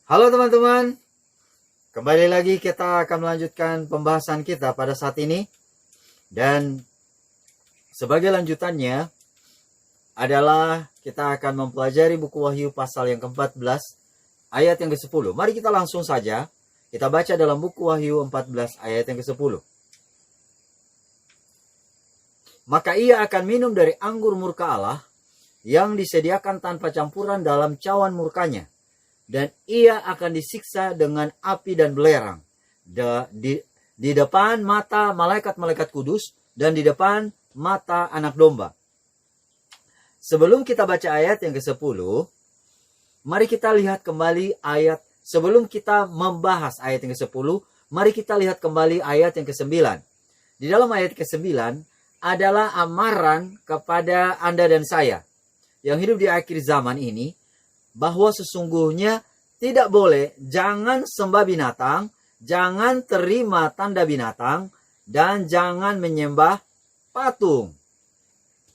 Halo teman-teman, kembali lagi kita akan melanjutkan pembahasan kita pada saat ini. Dan sebagai lanjutannya adalah kita akan mempelajari buku Wahyu pasal yang ke-14 ayat yang ke-10. Mari kita langsung saja kita baca dalam buku Wahyu 14 ayat yang ke-10. Maka ia akan minum dari anggur murka Allah yang disediakan tanpa campuran dalam cawan murkanya. Dan ia akan disiksa dengan api dan belerang di depan mata malaikat-malaikat kudus dan di depan mata anak domba. Sebelum kita baca ayat yang ke-10, mari kita lihat kembali ayat. Sebelum kita membahas ayat yang ke-10, mari kita lihat kembali ayat yang ke-9. Di dalam ayat ke-9 adalah amaran kepada Anda dan saya yang hidup di akhir zaman ini, bahwa sesungguhnya tidak boleh, jangan sembah binatang, jangan terima tanda binatang, dan jangan menyembah patung.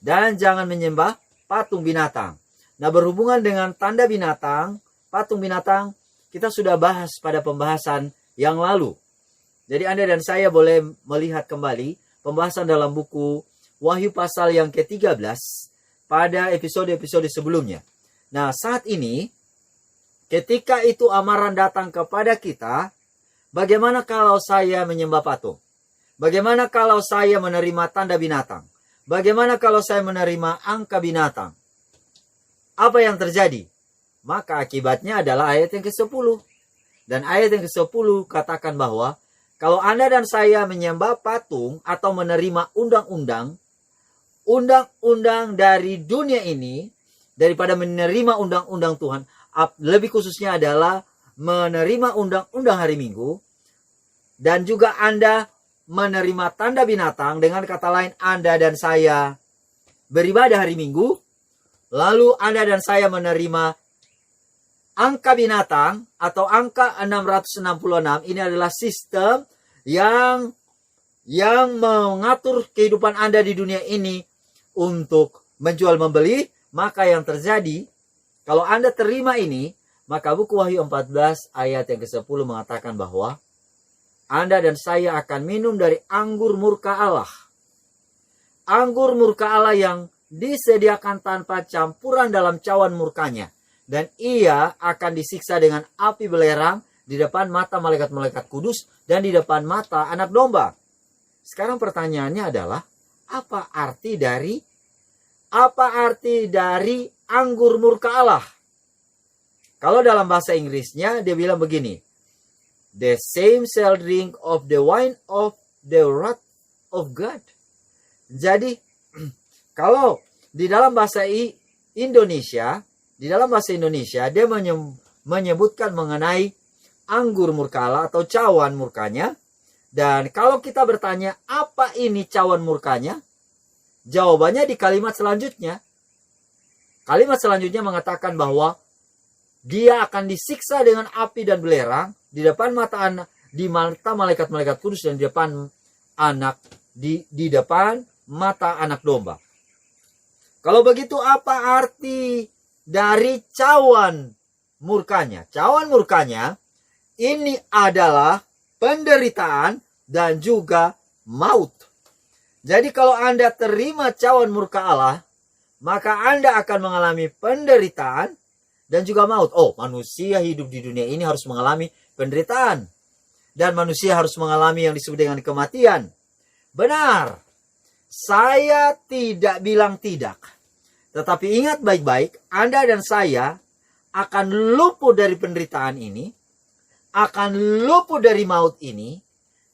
Dan jangan menyembah patung binatang. Nah, berhubungan dengan tanda binatang, patung binatang, kita sudah bahas pada pembahasan yang lalu. Jadi Anda dan saya boleh melihat kembali pembahasan dalam buku Wahyu pasal yang ke-13 pada episode-episode sebelumnya. Nah, saat ini, ketika itu amaran datang kepada kita, bagaimana kalau saya menyembah patung? Bagaimana kalau saya menerima tanda binatang? Bagaimana kalau saya menerima angka binatang? Apa yang terjadi? Maka akibatnya adalah ayat yang ke-10. Dan ayat yang ke-10 katakan bahwa, kalau Anda dan saya menyembah patung atau menerima undang-undang dari dunia ini, daripada menerima undang-undang Tuhan, lebih khususnya adalah menerima undang-undang hari Minggu, dan juga Anda menerima tanda binatang, dengan kata lain Anda dan saya beribadah hari Minggu, lalu Anda dan saya menerima angka binatang atau angka 666. Ini adalah sistem yang mengatur kehidupan Anda di dunia ini untuk menjual membeli. Maka yang terjadi, kalau Anda terima ini, maka buku Wahyu 14 ayat yang ke-10 mengatakan bahwa Anda dan saya akan minum dari anggur murka Allah. Anggur murka Allah yang disediakan tanpa campuran dalam cawan murkanya. Dan ia akan disiksa dengan api belerang di depan mata malaikat-malaikat kudus dan di depan mata anak domba. Sekarang pertanyaannya adalah, apa arti dari anggur murka Allah? Kalau dalam bahasa Inggrisnya dia bilang begini, the same shall drink of the wine of the wrath of God. Jadi kalau di dalam bahasa Indonesia dia menyebutkan mengenai anggur murka Allah atau cawan murkanya. Dan kalau kita bertanya apa ini cawan murkanya, jawabannya di kalimat selanjutnya. Kalimat selanjutnya mengatakan bahwa dia akan disiksa dengan api dan belerang di depan mata malaikat-malaikat kudus dan di depan mata anak domba. Kalau begitu, apa arti dari cawan murkanya? Cawan murkanya ini adalah penderitaan dan juga maut. Jadi kalau Anda terima cawan murka Allah, maka Anda akan mengalami penderitaan dan juga maut. Oh, manusia hidup di dunia ini harus mengalami penderitaan. Dan manusia harus mengalami yang disebut dengan kematian. Benar. Saya tidak bilang tidak. Tetapi ingat baik-baik, Anda dan saya akan luput dari penderitaan ini, akan luput dari maut ini,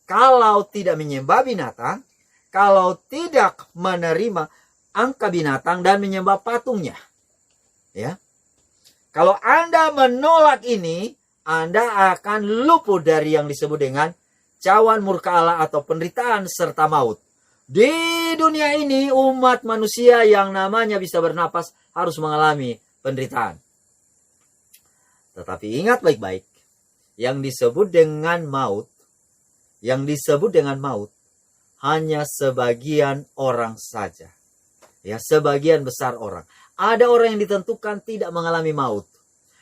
kalau tidak menyembah binatang, kalau tidak menerima angka binatang dan menyembah patungnya. Ya. Kalau Anda menolak ini, Anda akan luput dari yang disebut dengan cawan murka Allah atau penderitaan serta maut. Di dunia ini, umat manusia yang namanya bisa bernapas harus mengalami penderitaan. Tetapi ingat baik-baik, yang disebut dengan maut hanya sebagian orang saja. Ya, sebagian besar orang. Ada orang yang ditentukan tidak mengalami maut.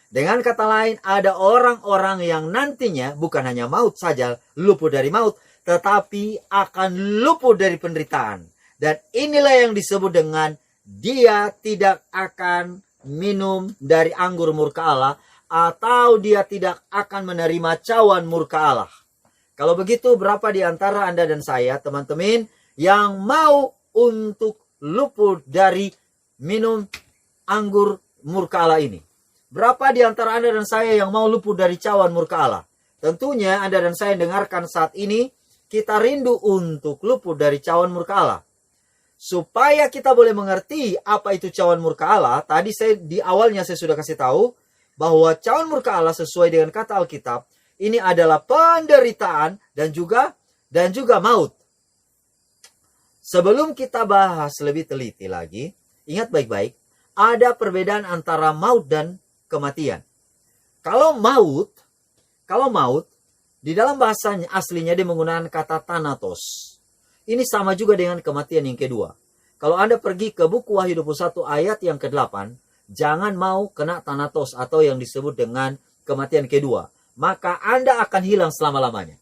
Dengan kata lain, ada orang-orang yang nantinya bukan hanya maut saja, luput dari maut, tetapi akan luput dari penderitaan. Dan inilah yang disebut dengan dia tidak akan minum dari anggur murka Allah, atau dia tidak akan menerima cawan murka Allah. Kalau begitu, berapa di antara Anda dan saya, teman-teman, yang mau untuk luput dari minum anggur murka Allah ini? Berapa di antara Anda dan saya yang mau luput dari cawan murka Allah? Tentunya Anda dan saya dengarkan saat ini, kita rindu untuk luput dari cawan murka Allah. Supaya kita boleh mengerti apa itu cawan murka Allah, tadi di awalnya saya sudah kasih tahu bahwa cawan murka Allah sesuai dengan kata Alkitab, ini adalah penderitaan dan juga maut. Sebelum kita bahas lebih teliti lagi, ingat baik-baik, ada perbedaan antara maut dan kematian. Kalau maut di dalam bahasanya aslinya dia menggunakan kata thanatos. Ini sama juga dengan kematian yang kedua. Kalau Anda pergi ke buku Wahyu 21 ayat yang ke-8, jangan mau kena thanatos atau yang disebut dengan kematian kedua. Maka Anda akan hilang selama-lamanya.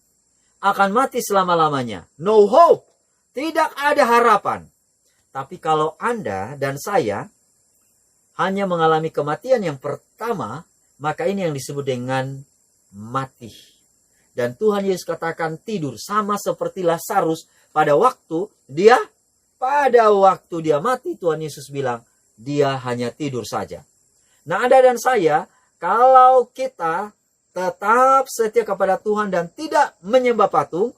Akan mati selama-lamanya. No hope. Tidak ada harapan. Tapi kalau Anda dan saya hanya mengalami kematian yang pertama, maka ini yang disebut dengan mati. Dan Tuhan Yesus katakan tidur, sama seperti Lazarus pada waktu dia mati, Tuhan Yesus bilang dia hanya tidur saja. Nah, Anda dan saya, kalau kita tetap setia kepada Tuhan dan tidak menyembah patung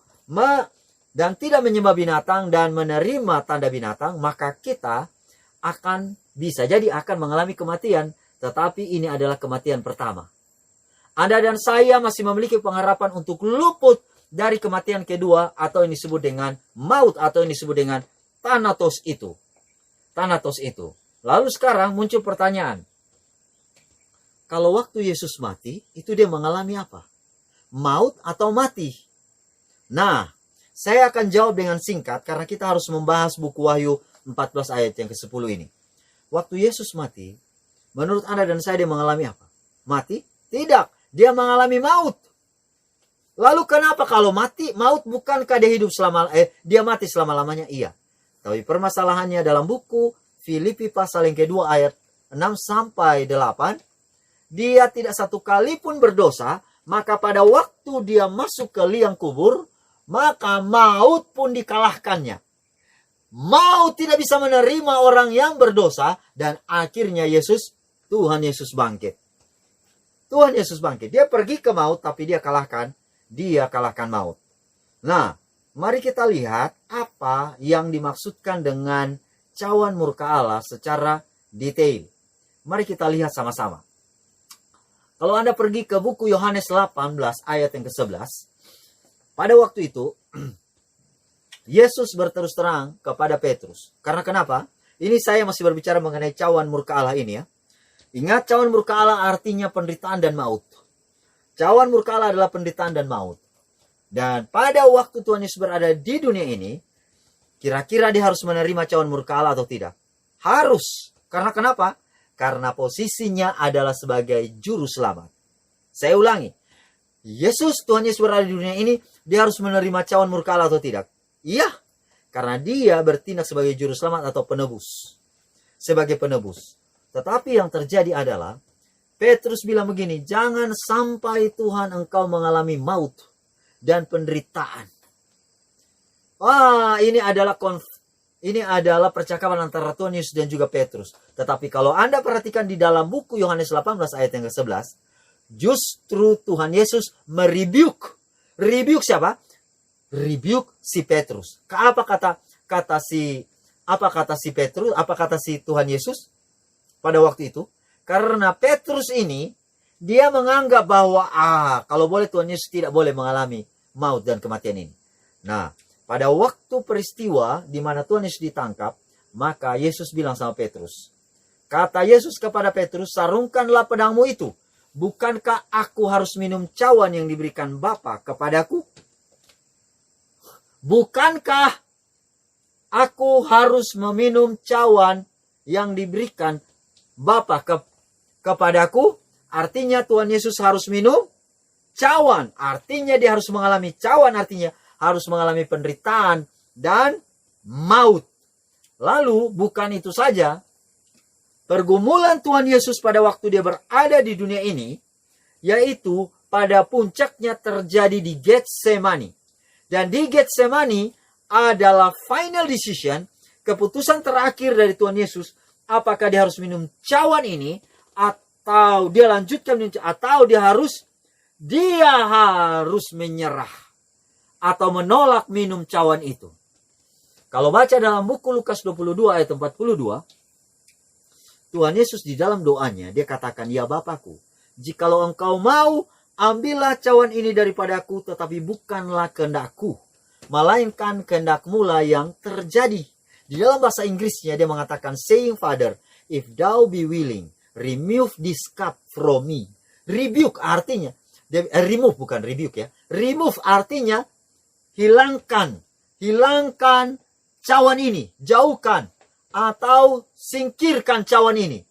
dan tidak menyembah binatang dan menerima tanda binatang, maka kita bisa jadi akan mengalami kematian, tetapi ini adalah kematian pertama. Anda dan saya masih memiliki pengharapan untuk luput dari kematian kedua, atau yang disebut dengan maut, atau yang disebut dengan thanatos itu. Lalu sekarang muncul pertanyaan. Kalau waktu Yesus mati, itu dia mengalami apa? Maut atau mati? Nah, saya akan jawab dengan singkat karena kita harus membahas buku Wahyu 14 ayat yang ke-10 ini. Waktu Yesus mati, menurut Anda dan saya dia mengalami apa? Mati? Tidak. Dia mengalami maut. Lalu kenapa kalau mati, maut bukankah dia hidup dia mati selama-lamanya? Iya. Tapi permasalahannya dalam buku Filipi pasal yang kedua ayat 6 sampai 8, dia tidak satu kali pun berdosa, maka pada waktu dia masuk ke liang kubur, maka maut pun dikalahkannya. Maut tidak bisa menerima orang yang berdosa, dan akhirnya Tuhan Yesus bangkit. Dia pergi ke maut, tapi dia kalahkan maut. Nah, mari kita lihat apa yang dimaksudkan dengan cawan murka Allah secara detail. Mari kita lihat sama-sama. Kalau Anda pergi ke buku Yohanes 18 ayat yang ke-11, pada waktu itu Yesus berterus terang kepada Petrus. Karena kenapa? Ini saya masih berbicara mengenai cawan murka Allah ini ya. Ingat, cawan murka Allah artinya penderitaan dan maut. Cawan murka Allah adalah penderitaan dan maut. Dan pada waktu Tuhan Yesus berada di dunia ini, kira-kira dia harus menerima cawan murka Allah atau tidak? Harus. Karena kenapa? Karena posisinya adalah sebagai juru selamat. Saya ulangi. Tuhan Yesus berada di dunia ini, dia harus menerima cawan murka Allah atau tidak? Iya. Karena dia bertindak sebagai juru selamat atau penebus. Sebagai penebus. Tetapi yang terjadi adalah, Petrus bilang begini, jangan sampai Tuhan engkau mengalami maut dan penderitaan. Ini adalah percakapan antara Tuhan Yesus dan juga Petrus. Tetapi kalau Anda perhatikan di dalam buku Yohanes 18 ayat yang ke-11, justru Tuhan Yesus merebuke. Rebuke siapa? Rebuke si Petrus. Apa kata si Petrus? Apa kata si Tuhan Yesus pada waktu itu? Karena Petrus ini, dia menganggap bahwa, kalau boleh Tuhan Yesus tidak boleh mengalami maut dan kematian ini. Nah, pada waktu peristiwa di mana Tuhan Yesus ditangkap, maka Yesus bilang sama Petrus. Kata Yesus kepada Petrus, sarungkanlah pedangmu itu. Bukankah aku harus minum cawan yang diberikan Bapa kepadaku? Bukankah aku harus meminum cawan yang diberikan Bapa kepadaku? artinya Tuhan Yesus harus minum cawan. Artinya dia harus mengalami cawan, artinya harus mengalami penderitaan dan maut. Lalu bukan itu saja, pergumulan Tuhan Yesus pada waktu dia berada di dunia ini, yaitu pada puncaknya terjadi di Getsemani. Dan di Getsemani adalah final decision, keputusan terakhir dari Tuhan Yesus, apakah dia harus minum cawan ini, atau dia lanjutkan minum, atau dia harus menyerah atau menolak minum cawan itu. Kalau baca dalam buku Lukas 22 ayat 42, Tuhan Yesus di dalam doanya, dia katakan, ya Bapakku, jikalau engkau mau, ambillah cawan ini daripadaku, tetapi bukanlah kehendakku, melainkan kehendakmu lah yang terjadi. Di dalam bahasa Inggrisnya dia mengatakan, saying, Father, if thou be willing, remove this cup from me. Rebuke artinya, remove bukan rebuke ya. Remove artinya hilangkan cawan ini, jauhkan atau singkirkan cawan ini.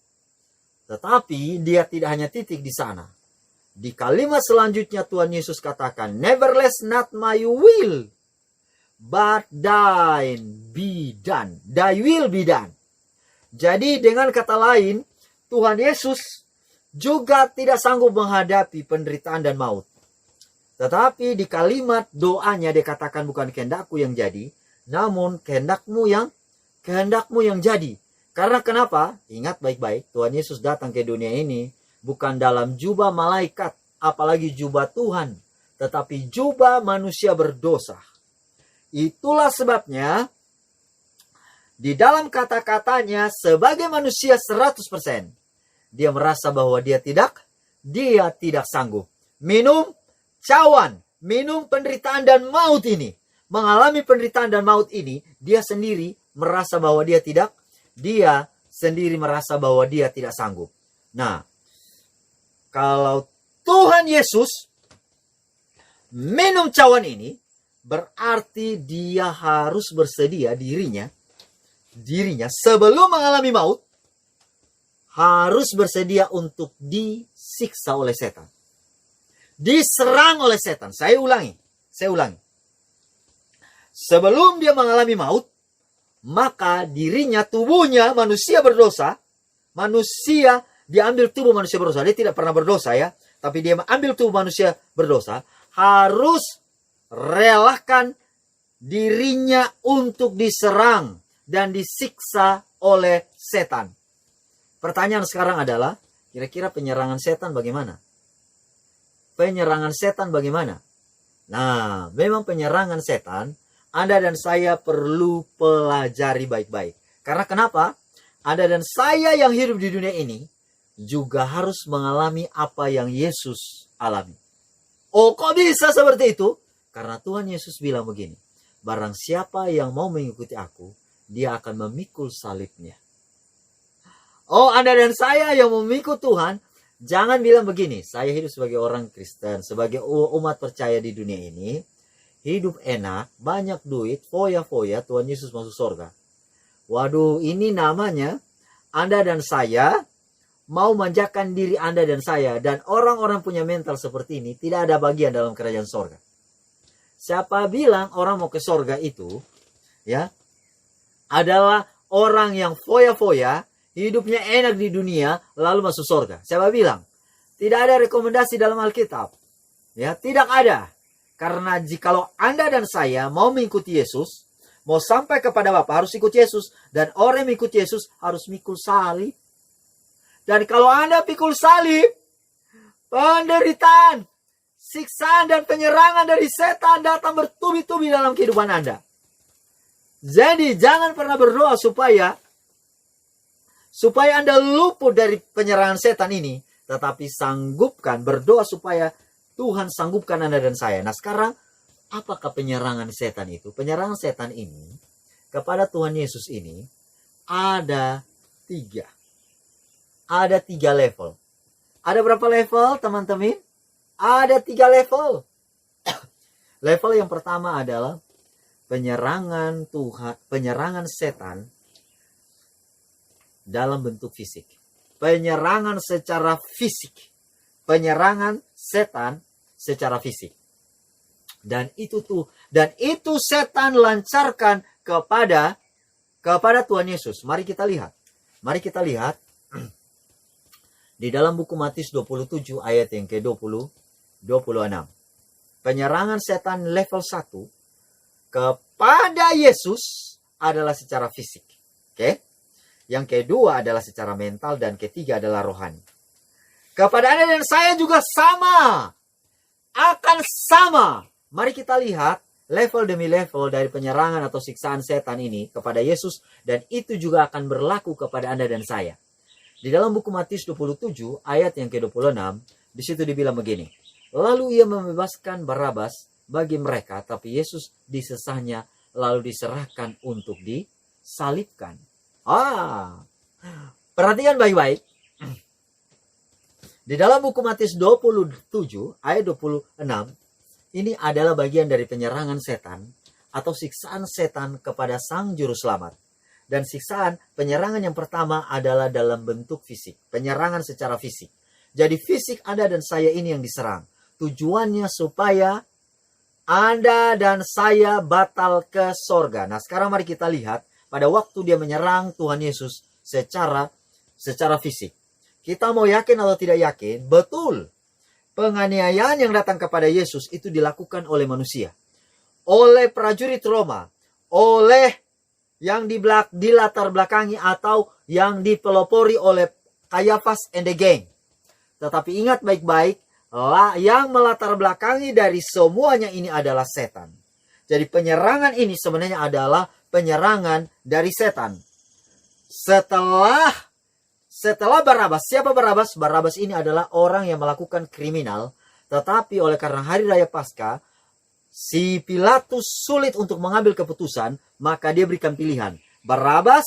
Tetapi dia tidak hanya titik di sana. Di kalimat selanjutnya Tuhan Yesus katakan, nevertheless not my will, but thine be done. Thy will be done. Jadi dengan kata lain, Tuhan Yesus juga tidak sanggup menghadapi penderitaan dan maut. Tetapi di kalimat doanya dia katakan, bukan kehendakku yang jadi, namun kehendakmu yang jadi. Karena kenapa? Ingat baik-baik, Tuhan Yesus datang ke dunia ini bukan dalam jubah malaikat, apalagi jubah Tuhan, tetapi jubah manusia berdosa. Itulah sebabnya di dalam kata-katanya sebagai manusia 100%, dia merasa bahwa dia tidak sanggup minum cawan, minum penderitaan dan maut ini. Mengalami penderitaan dan maut ini, dia sendiri merasa bahwa dia tidak sanggup. Nah, kalau Tuhan Yesus minum cawan ini, berarti dia harus bersedia dirinya sebelum mengalami maut, harus bersedia untuk disiksa oleh setan. Diserang oleh setan. Saya ulangi. Sebelum dia mengalami maut, maka dirinya, tubuhnya, manusia berdosa, dia ambil tubuh manusia berdosa. Dia tidak pernah berdosa ya, tapi dia ambil tubuh manusia berdosa, harus relakan dirinya untuk diserang dan disiksa oleh setan. Pertanyaan sekarang adalah, kira-kira penyerangan setan bagaimana? Nah, memang penyerangan setan, Anda dan saya perlu pelajari baik-baik. Karena kenapa? Anda dan saya yang hidup di dunia ini juga harus mengalami apa yang Yesus alami. Oh, kok bisa seperti itu? Karena Tuhan Yesus bilang begini, barang siapa yang mau mengikuti aku, dia akan memikul salibnya. Oh, Anda dan saya yang memikul Tuhan, jangan bilang begini, saya hidup sebagai orang Kristen, sebagai umat percaya di dunia ini, hidup enak, banyak duit, foya-foya, Tuhan Yesus masuk surga. Waduh, ini namanya Anda dan saya mau manjakan diri Anda dan saya, dan orang-orang punya mental seperti ini tidak ada bagian dalam kerajaan surga. Siapa bilang orang mau ke surga itu, ya, adalah orang yang foya-foya, hidupnya enak di dunia, lalu masuk surga. Siapa bilang? Tidak ada rekomendasi dalam Alkitab. Ya, tidak ada. Karena jikalau Anda dan saya mau mengikuti Yesus, mau sampai kepada Bapa harus ikut Yesus. Dan orang yang mengikuti Yesus harus mikul salib. Dan kalau Anda pikul salib, penderitaan, siksaan dan penyerangan dari setan datang bertubi-tubi dalam kehidupan Anda. Jadi jangan pernah berdoa supaya Anda luput dari penyerangan setan ini. Tetapi berdoa supaya Tuhan sanggupkan Anda dan saya. Nah sekarang, apakah penyerangan setan itu? Penyerangan setan ini kepada Tuhan Yesus ini ada 3. Ada 3 level. Ada berapa level teman-teman? Ada 3 level. Level yang pertama adalah penyerangan setan dalam bentuk fisik. Penyerangan secara fisik. penyerangan setan secara fisik. Dan itu setan lancarkan kepada Tuhan Yesus. Mari kita lihat. Di dalam buku Matius 27 ayat yang ke-20, 26. Penyerangan setan level 1 kepada Yesus adalah secara fisik. Oke? Yang kedua adalah secara mental dan ketiga adalah rohani. Kepada Anda dan saya juga sama. Akan sama. Mari kita lihat level demi level dari penyerangan atau siksaan setan ini kepada Yesus, dan itu juga akan berlaku kepada Anda dan saya. Di dalam buku Matius 27 ayat yang ke-26, di situ dibilang begini. Lalu ia membebaskan Barabas bagi mereka, tapi Yesus disesahnya lalu diserahkan untuk disalibkan. Perhatikan baik-baik. Di dalam buku Matius 27 ayat 26, ini adalah bagian dari penyerangan setan atau siksaan setan kepada sang juru selamat. Dan siksaan penyerangan yang pertama adalah dalam bentuk fisik. Penyerangan secara fisik. Jadi fisik Anda dan saya ini yang diserang. Tujuannya supaya Anda dan saya batal ke sorga. Nah, sekarang mari kita lihat pada waktu dia menyerang Tuhan Yesus secara fisik. Kita mau yakin atau tidak yakin, betul. Penganiayaan yang datang kepada Yesus itu dilakukan oleh manusia. Oleh prajurit Roma. Oleh yang dilatar belakangi atau yang dipelopori oleh Kayafas and the gang. Tetapi ingat baik-baik, yang melatar belakangi dari semuanya ini adalah setan. Jadi penyerangan ini sebenarnya adalah penyerangan dari setan. Setelah Barabas, siapa Barabas? Barabas ini adalah orang yang melakukan kriminal, tetapi oleh karena hari raya Paskah, si Pilatus sulit untuk mengambil keputusan, maka dia berikan pilihan. Barabas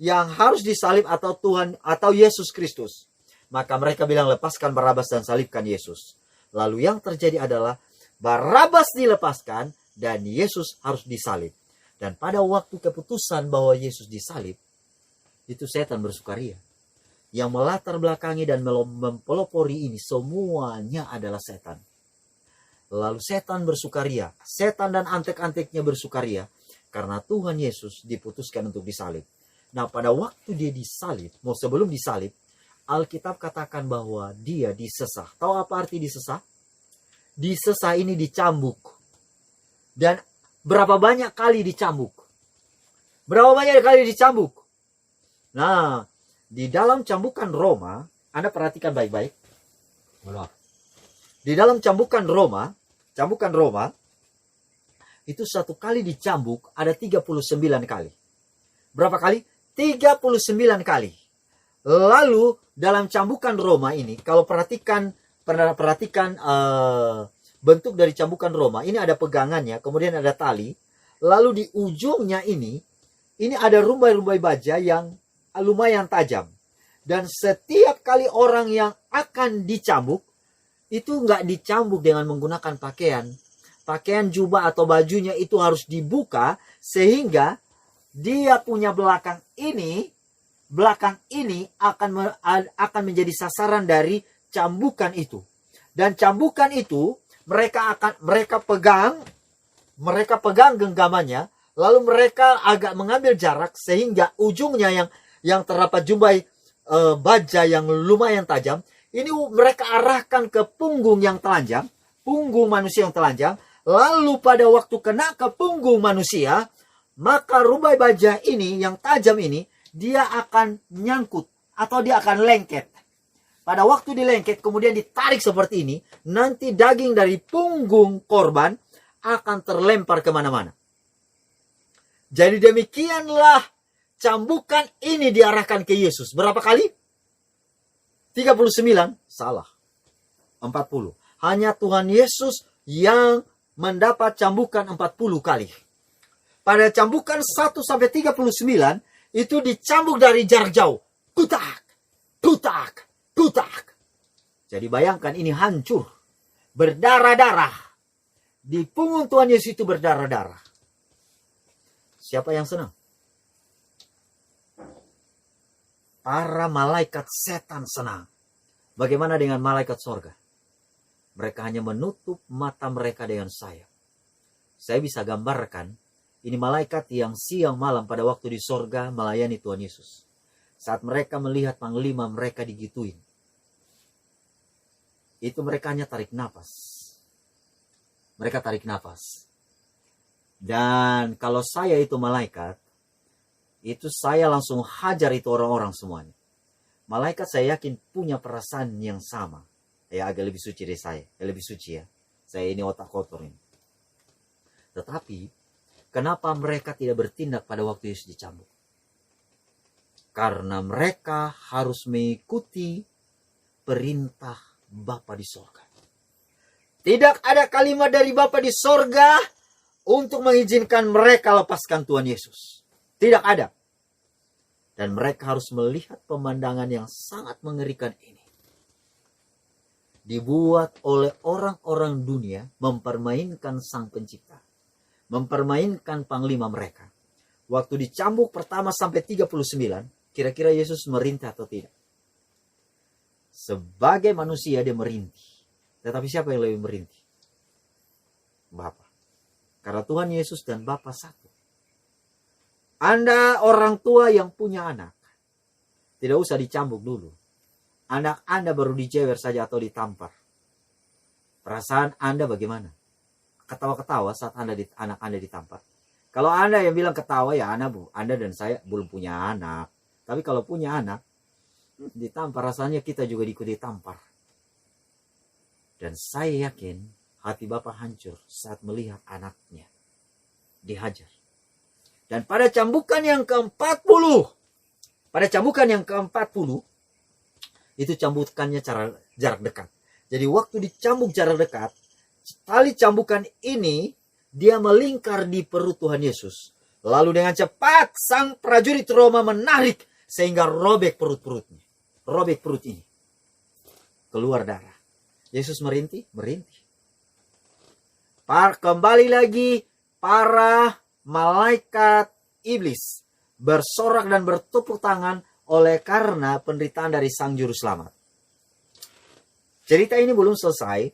yang harus disalib atau Tuhan atau Yesus Kristus. Maka mereka bilang lepaskan Barabas dan salibkan Yesus. Lalu yang terjadi adalah Barabas dilepaskan dan Yesus harus disalib. Dan pada waktu keputusan bahwa Yesus disalib, itu setan bersukaria. Yang melatar belakangi dan mempelopori ini semuanya adalah setan. Lalu setan bersukaria. Setan dan antek-anteknya bersukaria. Karena Tuhan Yesus diputuskan untuk disalib. Nah, pada waktu dia disalib, mau sebelum disalib, Alkitab katakan bahwa dia disesah. Tahu apa arti disesah? Disesah ini dicambuk. Dan berapa banyak kali dicambuk? Berapa banyak kali dicambuk? Nah, di dalam cambukan Roma, Anda perhatikan baik-baik. Di dalam cambukan Roma, itu satu kali dicambuk ada 39 kali. Berapa kali? 39 kali. Lalu dalam cambukan Roma ini, kalau perhatikan bentuk dari cambukan Roma, ini ada pegangannya, kemudian ada tali, lalu di ujungnya ini ada rumbai-rumbai baja yang lumayan tajam. Dan setiap kali orang yang akan dicambuk, itu nggak dicambuk dengan menggunakan pakaian. Pakaian jubah atau bajunya itu harus dibuka, sehingga dia punya belakang ini akan menjadi sasaran dari cambukan itu. Dan cambukan itu mereka pegang genggamannya, lalu mereka agak mengambil jarak sehingga ujungnya yang terdapat jumbai baja yang lumayan tajam, ini mereka arahkan ke punggung yang telanjang, punggung manusia yang telanjang. Lalu pada waktu kena ke punggung manusia, maka rumbai baja ini yang tajam ini dia akan nyangkut atau dia akan lengket. Pada waktu dilengket kemudian ditarik seperti ini, nanti daging dari punggung korban akan terlempar kemana-mana. Jadi demikianlah cambukan ini diarahkan ke Yesus. Berapa kali? 39? Salah. 40. Hanya Tuhan Yesus yang mendapat cambukan 40 kali. Pada cambukan 1 sampai 39 itu dicambuk dari jarak jauh. Kutak, kutak, kutak. Jadi bayangkan ini hancur. Berdarah-darah. Di punggung Tuhan Yesus itu berdarah-darah. Siapa yang senang? Para malaikat setan senang. Bagaimana dengan malaikat sorga? Mereka hanya menutup mata mereka dengan sayap. Saya bisa gambarkan, ini malaikat yang siang malam pada waktu di sorga melayani Tuhan Yesus. Saat mereka melihat panglima mereka digituin, itu mereka hanya tarik nafas. Mereka tarik nafas. Dan kalau saya itu malaikat, itu saya langsung hajar itu orang-orang semuanya. Malaikat saya yakin punya perasaan yang sama. Ya agak lebih suci dari saya. Lebih suci ya. Saya ini otak kotor ini. Tetapi, kenapa mereka tidak bertindak pada waktu Yesus dicambuk? Karena mereka harus mengikuti perintah Bapa di sorga. Tidak ada kalimat dari Bapa di sorga untuk mengizinkan mereka lepaskan Tuhan Yesus. Tidak ada. Dan mereka harus melihat pemandangan yang sangat mengerikan ini. Dibuat oleh orang-orang dunia mempermainkan Sang Pencipta. Mempermainkan panglima mereka. Waktu dicambuk pertama sampai 39, kira-kira Yesus merintih atau tidak? Sebagai manusia dia merintih. Tetapi siapa yang lebih merintih? Bapa. Karena Tuhan Yesus dan Bapa satu. Anda orang tua yang punya anak, tidak usah dicambuk dulu. Anak Anda baru dijewer saja atau ditampar. Perasaan Anda bagaimana? Ketawa-ketawa saat anak Anda ditampar. Kalau Anda yang bilang ketawa, ya Anda dan saya belum punya anak. Tapi kalau punya anak, ditampar rasanya kita juga ikut ditampar. Dan saya yakin hati Bapak hancur saat melihat anaknya dihajar. Dan pada cambukan yang ke-40, itu cambukannya jarak dekat. Jadi waktu dicambuk jarak dekat, tali cambukan ini dia melingkar di perut Tuhan Yesus. Lalu dengan cepat sang prajurit Roma menarik sehingga robek perut-perutnya. Robek perut ini. Keluar darah. Yesus merintih. Kembali lagi para malaikat iblis bersorak dan bertepuk tangan oleh karena penderitaan dari Sang Juru Selamat. Cerita ini belum selesai,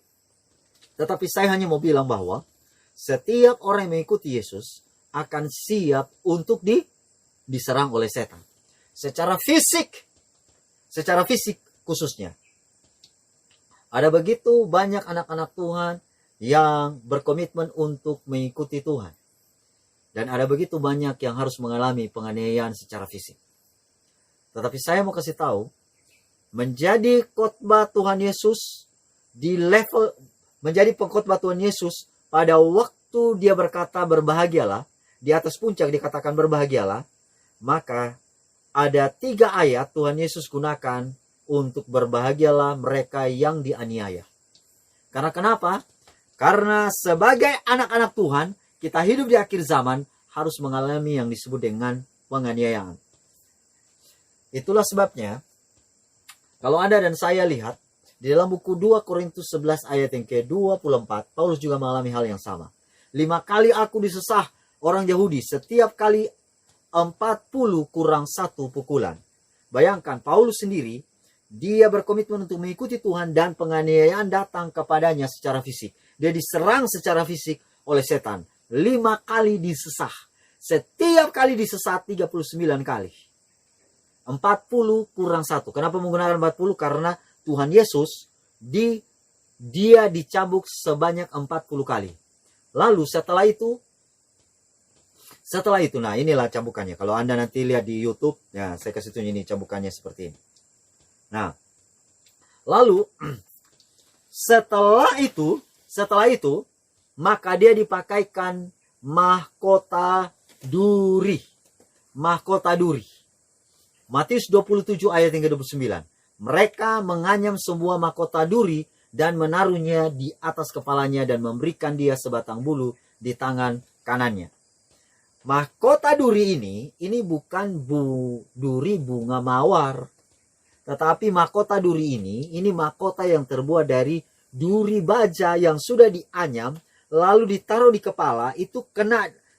tetapi saya hanya mau bilang bahwa setiap orang yang mengikuti Yesus akan siap untuk diserang oleh setan. Secara fisik khususnya. Ada begitu banyak anak-anak Tuhan yang berkomitmen untuk mengikuti Tuhan. Dan ada begitu banyak yang harus mengalami penganiayaan secara fisik. Tetapi saya mau kasih tahu, menjadi khotbah Tuhan Yesus menjadi pengkhotbah Tuhan Yesus pada waktu dia berkata berbahagialah, di atas puncak dikatakan berbahagialah, maka ada 3 ayat Tuhan Yesus gunakan untuk berbahagialah mereka yang dianiaya. Karena kenapa? Karena sebagai anak-anak Tuhan, kita hidup di akhir zaman harus mengalami yang disebut dengan penganiayaan. Itulah sebabnya, kalau Anda dan saya lihat, di dalam buku 2 Korintus 11 ayat yang ke-24, Paulus juga mengalami hal yang sama. 5 kali aku disesah orang Yahudi, setiap kali 40 kurang 1 pukulan. Bayangkan, Paulus sendiri, dia berkomitmen untuk mengikuti Tuhan dan penganiayaan datang kepadanya secara fisik. Dia diserang secara fisik oleh setan. 5 kali disesah. Setiap kali disesat 39 kali. 40 kurang 1. Kenapa menggunakan 40? Karena Tuhan Yesus dia dicambuk sebanyak 40 kali. Lalu setelah itu, nah inilah cambukannya. Kalau Anda nanti lihat di YouTube, ya saya kasih tunjuk ini cambukannya seperti ini. Nah, lalu setelah itu maka dia dipakaikan mahkota duri. Matius 27 ayat yang ke-29. Mereka menganyam semua mahkota duri dan menaruhnya di atas kepalanya dan memberikan dia sebatang bulu di tangan kanannya. Mahkota duri ini bukan duri bunga mawar. Tetapi mahkota duri ini mahkota yang terbuat dari duri baja yang sudah dianyam, lalu ditaruh di kepala, itu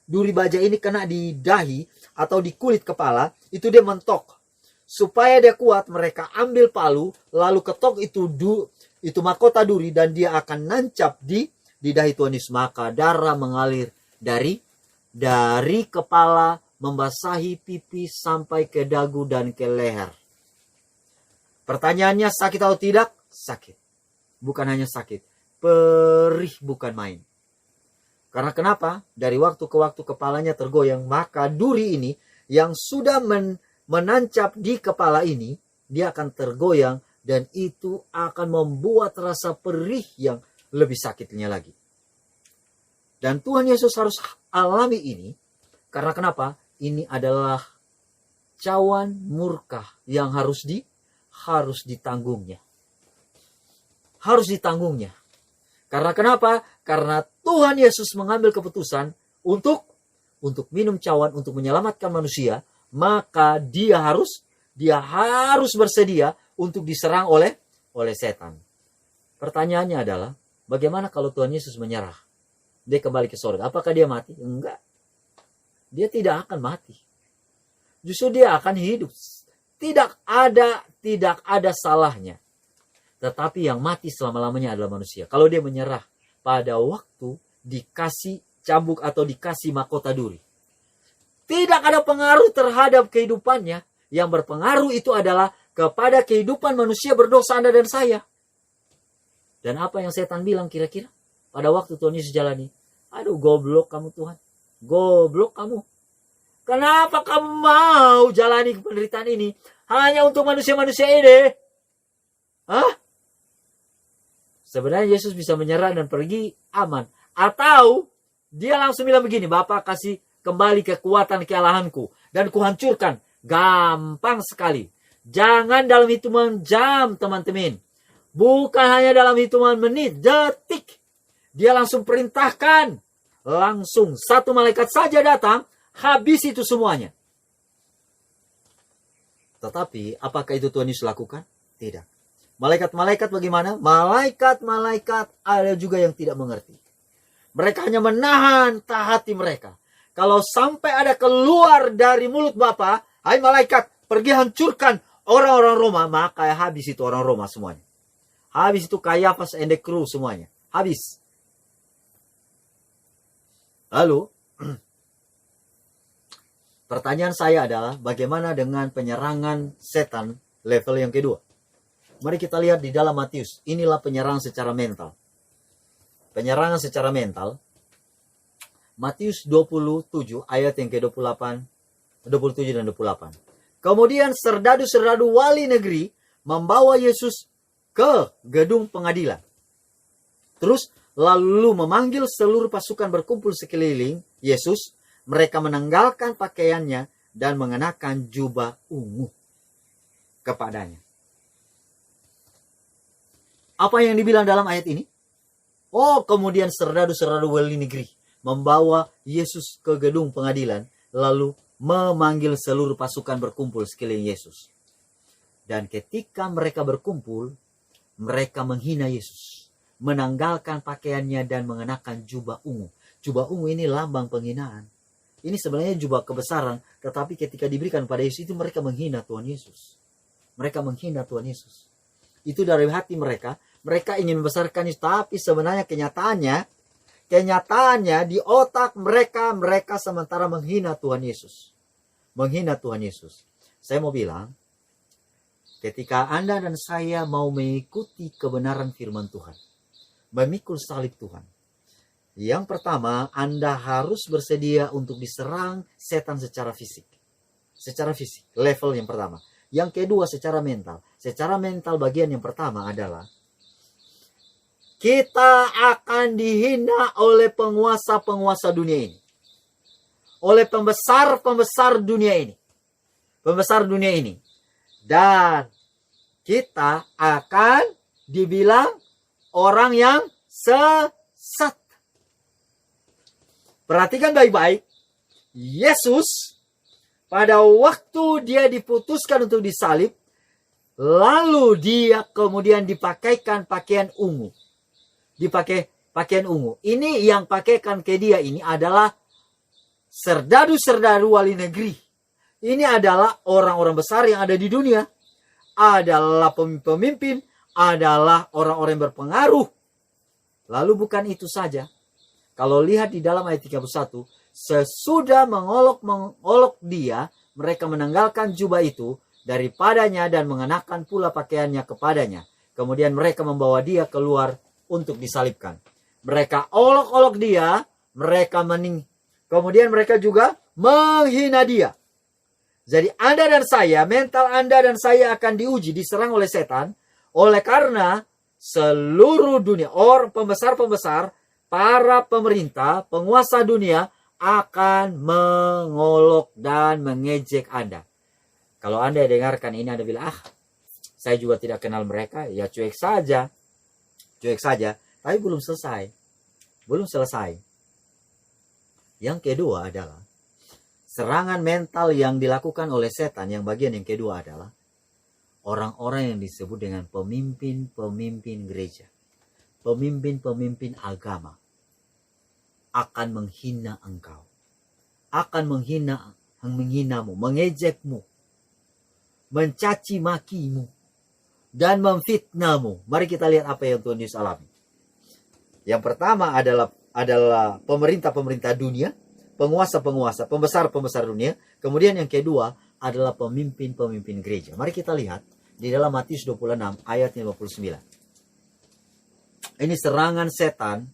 duri baja ini kena di dahi atau di kulit kepala, itu dia mentok. supaya dia kuat, mereka ambil palu, lalu ketok itu mahkota duri, dan dia akan nancap di dahi Tuhan Yesus. Maka darah mengalir dari kepala, membasahi pipi sampai ke dagu dan ke leher. Pertanyaannya, sakit atau tidak? Sakit. Bukan hanya sakit, perih bukan main. Karena kenapa? Dari waktu ke waktu kepalanya tergoyang, maka duri ini yang sudah menancap di kepala ini, dia akan tergoyang, dan itu akan membuat rasa perih yang lebih sakitnya lagi. Dan Tuhan Yesus harus alami ini, karena kenapa? Ini adalah cawan murka yang harus ditanggungnya. Harus ditanggungnya. Karena kenapa? Karena Tuhan Yesus mengambil keputusan untuk minum cawan, untuk menyelamatkan manusia, maka dia harus bersedia untuk diserang oleh setan. Pertanyaannya adalah, bagaimana kalau Tuhan Yesus menyerah? Dia kembali ke surga. Apakah dia mati? Enggak. Dia tidak akan mati. Justru dia akan hidup. Tidak ada salahnya. Tetapi yang mati selama-lamanya adalah manusia. Kalau dia menyerah pada waktu dikasih cambuk atau dikasih mahkota duri, tidak ada pengaruh terhadap kehidupannya. Yang berpengaruh itu adalah kepada kehidupan manusia berdosa, Anda dan saya. Dan apa yang setan bilang kira-kira pada waktu Tuhan Yesus jalani? Aduh, goblok kamu Tuhan. Goblok kamu. Kenapa kamu mau jalani penderitaan ini hanya untuk manusia-manusia ini? Hah? Sebenarnya Yesus bisa menyerah dan pergi aman. Atau dia langsung bilang begini, Bapa kasih kembali kekuatan kealahanku dan kuhancurkan. Gampang sekali. Jangan dalam hitungan jam, teman-teman. Bukan hanya dalam hitungan menit, detik. Dia langsung perintahkan. Langsung satu malaikat saja datang, habis itu semuanya. Tetapi apakah itu Tuhan Yesus lakukan? Tidak. Malaikat-malaikat bagaimana? Malaikat-malaikat ada juga yang tidak mengerti. Mereka hanya menahan hati mereka. Kalau sampai ada keluar dari mulut Bapa, hai malaikat, pergi hancurkan orang-orang Roma, maka habis itu orang Roma semuanya. Habis itu Kayafas and the crew semuanya. Habis. Lalu, pertanyaan saya adalah, bagaimana dengan penyerangan setan level yang kedua? Mari kita lihat di dalam Matius. Inilah penyerangan secara mental. Penyerangan secara mental. Matius 27 ayat yang ke-28, 27 dan 28. Kemudian serdadu-serdadu wali negeri membawa Yesus ke gedung pengadilan. Terus lalu memanggil seluruh pasukan berkumpul sekeliling Yesus. Mereka menanggalkan pakaiannya dan mengenakan jubah ungu kepadanya. Apa yang dibilang dalam ayat ini? Oh, kemudian serdadu-serdadu wali negeri membawa Yesus ke gedung pengadilan, lalu memanggil seluruh pasukan berkumpul sekeliling Yesus. Dan ketika mereka berkumpul, mereka menghina Yesus, menanggalkan pakaiannya dan mengenakan jubah ungu. Jubah ungu ini lambang penghinaan. Ini sebenarnya jubah kebesaran, tetapi ketika diberikan pada Yesus itu mereka menghina Tuhan Yesus. Mereka menghina Tuhan Yesus. Itu dari hati mereka. Mereka ingin membesarkan Yesus, tapi sebenarnya kenyataannya di otak mereka sementara menghina Tuhan Yesus. Menghina Tuhan Yesus. Saya mau bilang, ketika Anda dan saya mau mengikuti kebenaran firman Tuhan, memikul salib Tuhan, yang pertama, Anda harus bersedia untuk diserang setan secara fisik. Secara fisik, level yang pertama. Yang kedua, secara mental. Secara mental bagian yang pertama adalah kita akan dihina oleh penguasa-penguasa dunia ini. Oleh pembesar-pembesar dunia ini. Pembesar dunia ini. Dan kita akan dibilang orang yang sesat. Perhatikan baik-baik. Yesus pada waktu dia diputuskan untuk disalib, lalu dia kemudian dipakaikan pakaian ungu. Dipakai pakaian ungu. Ini yang pakaikan ke dia ini adalah serdadu-serdadu wali negeri Ini adalah orang-orang besar yang ada di dunia. Adalah pemimpin, adalah orang-orang yang berpengaruh. Lalu bukan itu saja. Kalau lihat di dalam ayat 31, sesudah mengolok dia, mereka menanggalkan jubah itu daripadanya dan mengenakan pula pakaiannya kepadanya. Kemudian mereka membawa dia keluar untuk disalibkan. Mereka olok-olok dia, mereka kemudian mereka juga menghina dia. Jadi Anda dan saya, mental Anda dan saya akan diuji, diserang oleh setan. Oleh karena seluruh dunia, orang pembesar-pembesar, para pemerintah, penguasa dunia akan mengolok dan mengejek Anda. Kalau Anda dengarkan ini, Anda bilang, saya juga tidak kenal mereka, ya cuek saja. Cuek saja, tapi belum selesai. Belum selesai. Yang kedua adalah, serangan mental yang dilakukan oleh setan, yang bagian yang kedua adalah, orang-orang yang disebut dengan pemimpin-pemimpin gereja. Pemimpin-pemimpin agama akan menghina engkau. Akan menghinamu, mengejekmu, mencaci makimu, dan memfitnahmu. Mari kita lihat apa yang Tuhan Yesus alami. Yang pertama adalah pemerintah-pemerintah dunia, penguasa-penguasa, pembesar-pembesar dunia. Kemudian yang kedua adalah pemimpin-pemimpin gereja. Mari kita lihat di dalam Matius 26 ayat 59. Ini serangan setan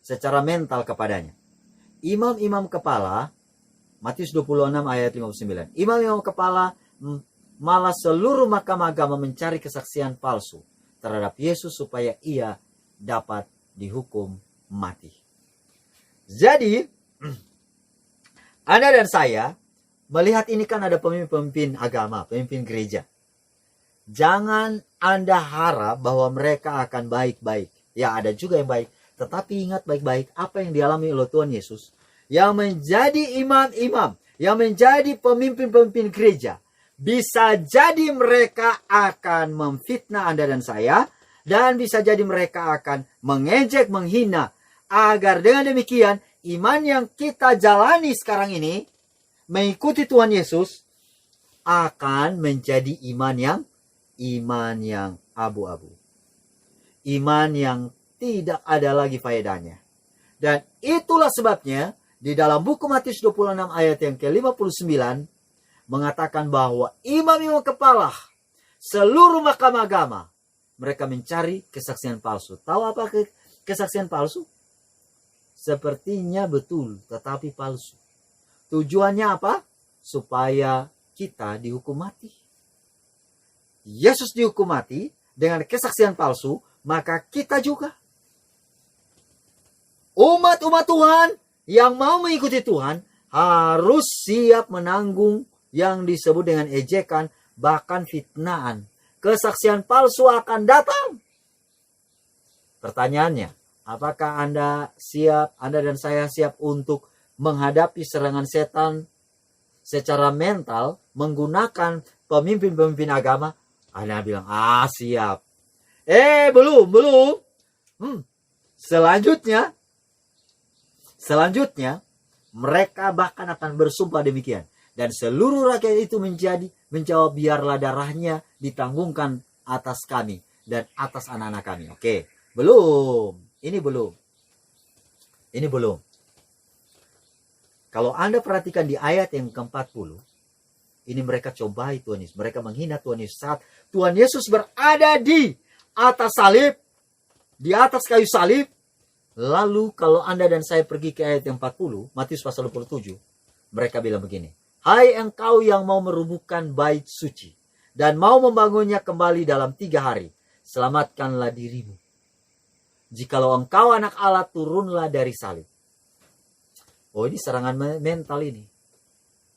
secara mental kepadanya. Imam-imam kepala, Matius 26 ayat 59. Imam-imam kepala malah seluruh mahkamah agama mencari kesaksian palsu terhadap Yesus supaya ia dapat dihukum mati. Jadi, Anda dan saya melihat ini kan ada pemimpin agama, pemimpin gereja. Jangan Anda harap bahwa mereka akan baik-baik. Ya, ada juga yang baik. Tetapi ingat baik-baik apa yang dialami oleh Tuhan Yesus. Yang menjadi imam-imam, yang menjadi pemimpin-pemimpin gereja. Bisa jadi mereka akan memfitnah Anda dan saya. Dan bisa jadi mereka akan mengejek, menghina. Agar dengan demikian, iman yang kita jalani sekarang ini, mengikuti Tuhan Yesus, akan menjadi iman yang abu-abu. Iman yang tidak ada lagi faedahnya. Dan itulah sebabnya, di dalam buku Matius 26 ayat yang ke-59, mengatakan bahwa imam-imam kepala, seluruh mahkamah agama, mereka mencari kesaksian palsu. Tahu apa kesaksian palsu? Sepertinya betul, tetapi palsu. Tujuannya apa? Supaya kita dihukum mati. Yesus dihukum mati dengan kesaksian palsu, maka kita juga. Umat-umat Tuhan yang mau mengikuti Tuhan harus siap menanggung yang disebut dengan ejekan, bahkan fitnaan. Kesaksian palsu akan datang. Pertanyaannya, apakah Anda dan saya siap untuk menghadapi serangan setan secara mental menggunakan pemimpin-pemimpin agama? Anda bilang, siap. Belum. Selanjutnya, mereka bahkan akan bersumpah demikian. Dan seluruh rakyat itu menjawab, biarlah darahnya ditanggungkan atas kami dan atas anak-anak kami. Oke, belum. Ini belum. Kalau Anda perhatikan di ayat yang ke-40, ini mereka cobai Tuhan Yesus. Mereka menghina Tuhan Yesus saat Tuhan Yesus berada di atas salib, di atas kayu salib. Lalu kalau Anda dan saya pergi ke ayat yang 40, Matius pasal 27, mereka bilang begini, hai engkau yang mau merubuhkan bait suci dan mau membangunnya kembali dalam 3 hari, selamatkanlah dirimu. Jikalau engkau anak Allah, turunlah dari salib. Oh, ini serangan mental ini.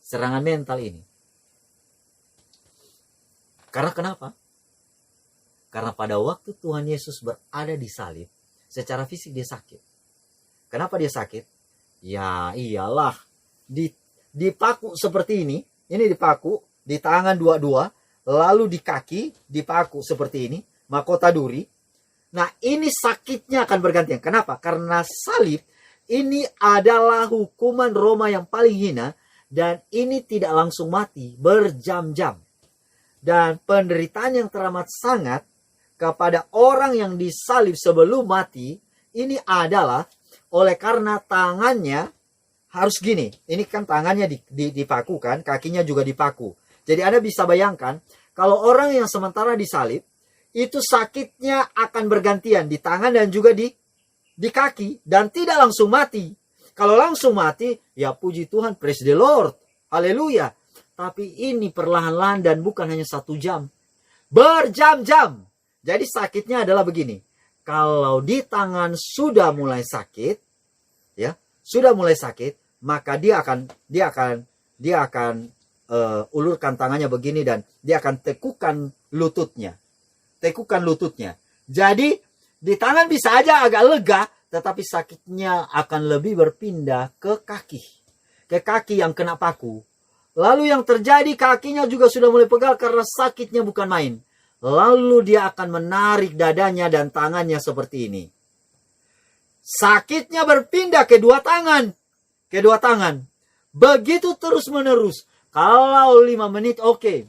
Serangan mental ini. Karena kenapa? Karena pada waktu Tuhan Yesus berada di salib, secara fisik dia sakit. Kenapa dia sakit? Ya iyalah, dipaku seperti ini dipaku, di tangan dua-dua, lalu di kaki dipaku seperti ini, mahkota duri. Nah, ini sakitnya akan bergantian. Kenapa? Karena salib ini adalah hukuman Roma yang paling hina, Dan ini tidak langsung mati, berjam-jam. Dan penderitaan yang teramat sangat kepada orang yang disalib sebelum mati, ini adalah oleh karena tangannya harus gini. Ini kan tangannya dipaku kan, kakinya juga dipaku. Jadi Anda bisa bayangkan, kalau orang yang sementara disalib, itu sakitnya akan bergantian di tangan dan juga di kaki. Dan tidak langsung mati. Kalau langsung mati, ya puji Tuhan, praise the Lord, haleluya. Tapi ini perlahan-lahan dan bukan hanya 1 jam. Berjam-jam. Jadi sakitnya adalah begini. Kalau di tangan sudah mulai sakit, ya, sudah mulai sakit, maka dia akan ulurkan tangannya begini dan dia akan tekukan lututnya. Tekukan lututnya. Jadi di tangan bisa aja agak lega, tetapi sakitnya akan lebih berpindah ke kaki. Ke kaki yang kena paku. Lalu yang terjadi, kakinya juga sudah mulai pegal karena sakitnya bukan main. Lalu dia akan menarik dadanya dan tangannya seperti ini. Sakitnya berpindah ke 2 tangan. Kedua tangan. Begitu terus menerus. Kalau 5 menit oke.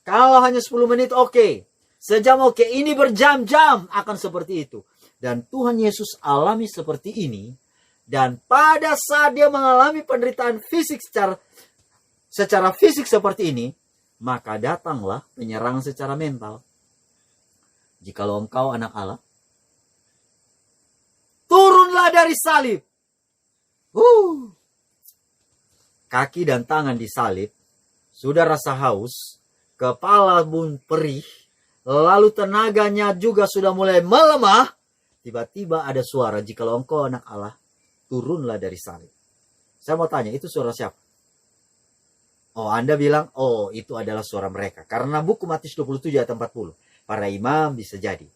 Kalau hanya 10 menit oke. Sejam oke. Ini berjam-jam akan seperti itu. Dan Tuhan Yesus alami seperti ini. Dan pada saat dia mengalami penderitaan fisik secara fisik seperti ini, maka datanglah penyerangan secara mental. Jikalau engkau anak Allah, turunlah dari salib. Kaki dan tangan disalib, sudah rasa haus, kepala pun perih, lalu tenaganya juga sudah mulai melemah. Tiba-tiba ada suara, jikalau engkau anak Allah, turunlah dari salib. Saya mau tanya, itu suara siapa? Oh, Anda bilang, oh itu adalah suara mereka. Karena buku Matius 27 ayat 40. Para imam bisa jadi.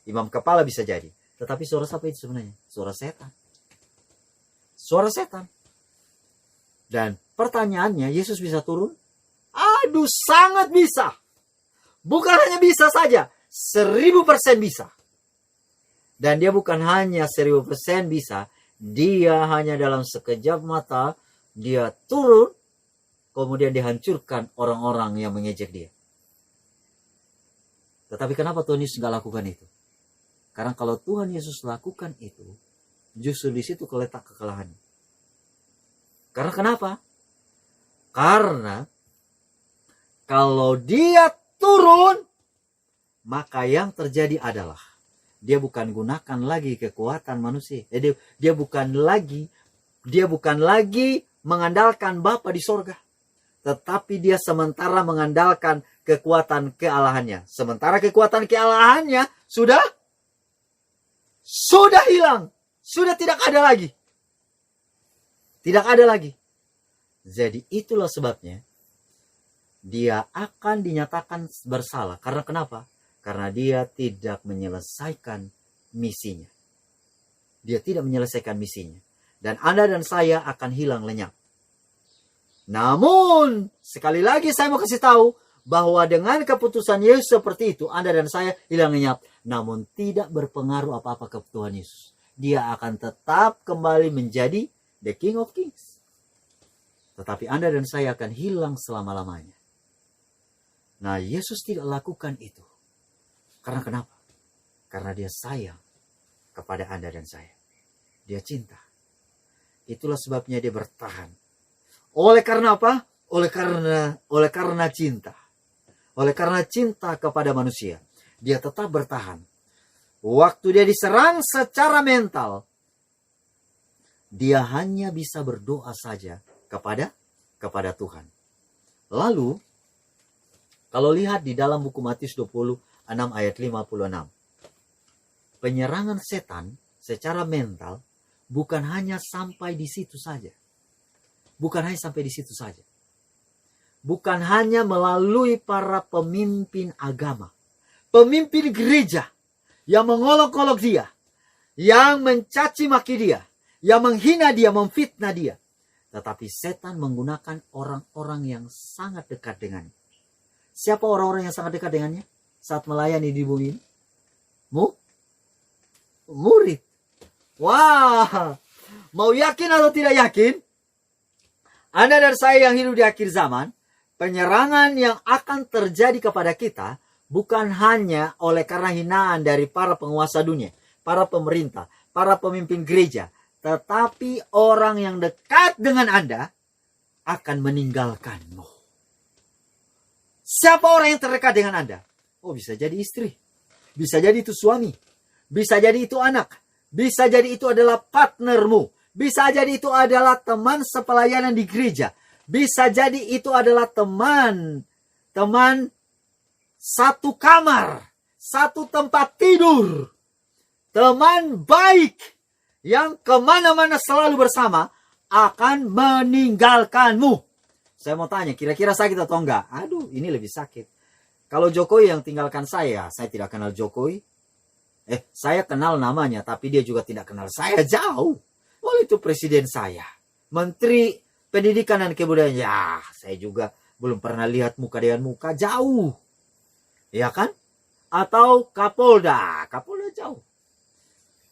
Imam kepala bisa jadi. Tetapi suara siapa itu sebenarnya? Suara setan. Suara setan. Dan pertanyaannya, Yesus bisa turun? Aduh, sangat bisa. Bukan hanya bisa saja, 1000% bisa. Dan dia bukan hanya 1000% bisa, dia hanya dalam sekejap mata, dia turun, kemudian dihancurkan orang-orang yang mengejek dia. Tetapi kenapa Tuhan Yesus nggak lakukan itu? Karena kalau Tuhan Yesus lakukan itu, justru di situ keletak kekalahannya. Karena kenapa? Karena kalau dia turun, maka yang terjadi adalah dia bukan gunakan lagi kekuatan manusia. Dia bukan lagi mengandalkan Bapa di sorga. Tetapi dia sementara mengandalkan kekuatan kealahannya. Sementara kekuatan kealahannya sudah hilang. Sudah tidak ada lagi. Tidak ada lagi. Jadi itulah sebabnya dia akan dinyatakan bersalah. Karena kenapa? Karena dia tidak menyelesaikan misinya. Dia tidak menyelesaikan misinya. Dan Anda dan saya akan hilang lenyap. Namun, sekali lagi saya mau kasih tahu bahwa dengan keputusan Yesus seperti itu, Anda dan saya hilang lenyap. Namun tidak berpengaruh apa-apa ke Tuhan Yesus. Dia akan tetap kembali menjadi the King of Kings. Tetapi Anda dan saya akan hilang selama-lamanya. Nah, Yesus tidak lakukan itu. Karena kenapa? Karena dia sayang kepada Anda dan saya. Dia cinta. Itulah sebabnya dia bertahan. Oleh karena apa? Oleh karena cinta. Oleh karena cinta kepada manusia. Dia tetap bertahan. Waktu dia diserang secara mental, dia hanya bisa berdoa saja kepada Tuhan. Lalu, kalau lihat di dalam buku Matius 26 ayat 56. Penyerangan setan secara mental bukan hanya sampai di situ saja. Bukan hanya sampai di situ saja. Bukan hanya melalui para pemimpin agama. Pemimpin gereja yang mengolok-olok dia. Yang mencaci maki dia. Yang menghina dia, memfitnah dia. Tetapi setan menggunakan orang-orang yang sangat dekat dengannya. Siapa orang-orang yang sangat dekat dengannya? Saat melayani di bumi ini? Murid. Wah, mau yakin atau tidak yakin? Anda dan saya yang hidup di akhir zaman, penyerangan yang akan terjadi kepada kita bukan hanya oleh karena hinaan dari para penguasa dunia, para pemerintah, para pemimpin gereja, tetapi orang yang dekat dengan Anda akan meninggalkanmu. Siapa orang yang terdekat dengan Anda? Oh, bisa jadi istri, bisa jadi itu suami, bisa jadi itu anak, bisa jadi itu adalah partnermu, bisa jadi itu adalah teman sepelayanan di gereja, bisa jadi itu adalah teman satu kamar, satu tempat tidur, teman baik yang kemana-mana selalu bersama akan meninggalkanmu. Saya mau tanya, kira-kira sakit atau enggak? Aduh, ini lebih sakit. Kalau Jokowi yang tinggalkan saya tidak kenal Jokowi. Saya kenal namanya, tapi dia juga tidak kenal saya, jauh. Oh, itu presiden saya. Menteri Pendidikan dan Kebudayaan, ya, saya juga belum pernah lihat muka dengan muka, jauh. Ya kan? Atau Kapolda jauh.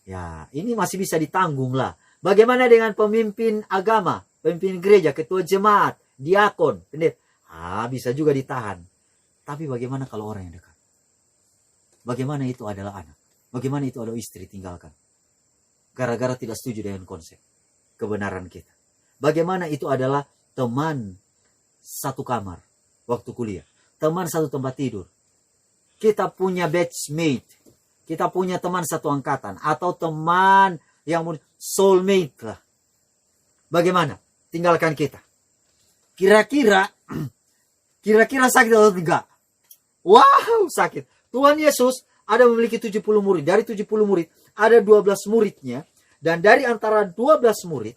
Ya, ini masih bisa ditanggung lah. Bagaimana dengan pemimpin agama, pemimpin gereja, ketua jemaat, diakon, pendeta? Bisa juga ditahan. Tapi bagaimana kalau orang yang dekat? Bagaimana itu adalah anak? Bagaimana itu adalah istri tinggalkan? Gara-gara tidak setuju dengan konsep kebenaran kita. Bagaimana itu adalah teman satu kamar waktu kuliah, teman satu tempat tidur. Kita punya batchmate, kita punya teman satu angkatan, atau teman yang soulmate lah. Bagaimana? Tinggalkan kita. Kira-kira sakit atau enggak? Wow, sakit. Tuhan Yesus ada memiliki 70 murid. Dari 70 murid, ada 12 muridnya. Dan dari antara 12 murid,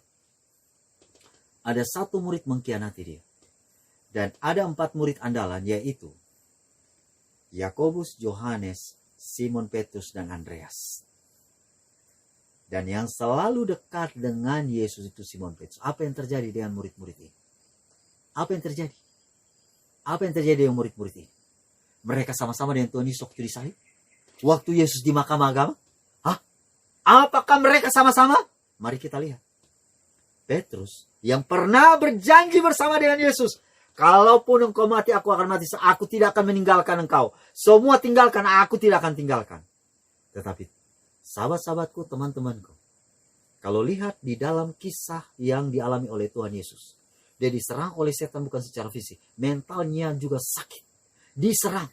ada satu murid mengkhianati dia. Dan ada 4 murid andalan, yaitu Yakobus, Yohanes, Simon Petrus, dan Andreas. Dan yang selalu dekat dengan Yesus itu Simon Petrus. Apa yang terjadi dengan murid-murid ini? Apa yang terjadi? Apa yang terjadi dengan murid-murid ini? Mereka sama-sama dengan Tuhan Yesus waktu disalib? Waktu Yesus di mahkamah agama? Apakah mereka sama-sama? Mari kita lihat. Petrus yang pernah berjanji bersama dengan Yesus, kalaupun engkau mati, aku akan mati. Aku tidak akan meninggalkan engkau. Semua tinggalkan, aku tidak akan tinggalkan. Tetapi sahabat-sahabatku, teman-temanku, kalau lihat di dalam kisah yang dialami oleh Tuhan Yesus, dia diserang oleh setan bukan secara fisik, mentalnya juga sakit, diserang.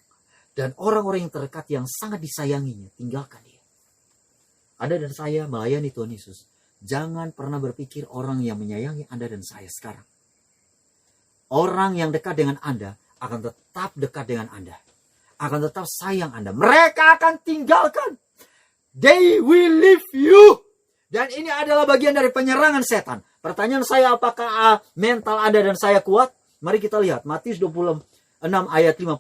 Dan orang-orang yang terdekat yang sangat disayanginya, tinggalkan dia. Anda dan saya melayani Tuhan Yesus. Jangan pernah berpikir orang yang menyayangi Anda dan saya sekarang. Orang yang dekat dengan Anda akan tetap dekat dengan Anda. Akan tetap sayang Anda. Mereka akan tinggalkan. They will leave you. Dan ini adalah bagian dari penyerangan setan. Pertanyaan saya, apakah mental Anda dan saya kuat? Mari kita lihat. Matius 26 ayat 56.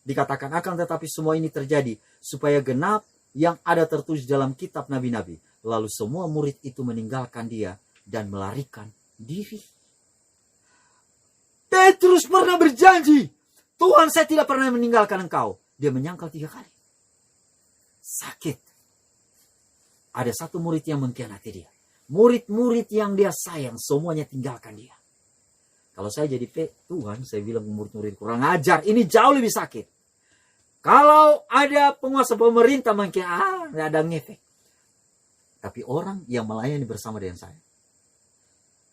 Dikatakan, akan tetapi semua ini terjadi supaya genap yang ada tertulis dalam kitab nabi-nabi. Lalu semua murid itu meninggalkan dia dan melarikan diri. Petrus pernah berjanji, Tuhan, saya tidak pernah meninggalkan engkau. Dia menyangkal 3 kali. Sakit. Ada satu murid yang mengkhianati dia. Murid-murid yang dia sayang, semuanya tinggalkan dia. Kalau saya jadi Tuhan, saya bilang murid-murid kurang ajar. Ini jauh lebih sakit. Kalau ada penguasa pemerintah mungkin nggak ada ngefek. Tapi orang yang melayani bersama dengan saya,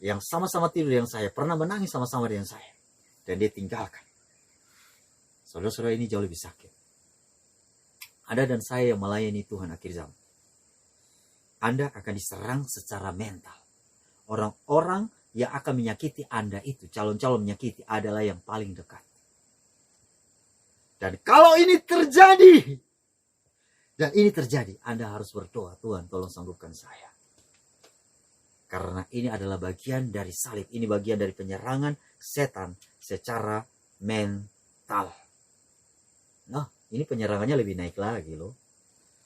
yang sama-sama tidur dengan saya, pernah menangis sama-sama dengan saya, dan dia tinggalkan. Saudara-saudara, ini jauh lebih sakit. Anda dan saya yang melayani Tuhan akhir zaman, Anda akan diserang secara mental. Orang-orang yang akan menyakiti Anda itu, calon-calon menyakiti, adalah yang paling dekat. Dan kalau ini terjadi, Anda harus berdoa, Tuhan tolong sanggupkan saya. Karena ini adalah bagian dari salib, ini bagian dari penyerangan setan secara mental. Nah, ini penyerangannya lebih naik lagi loh.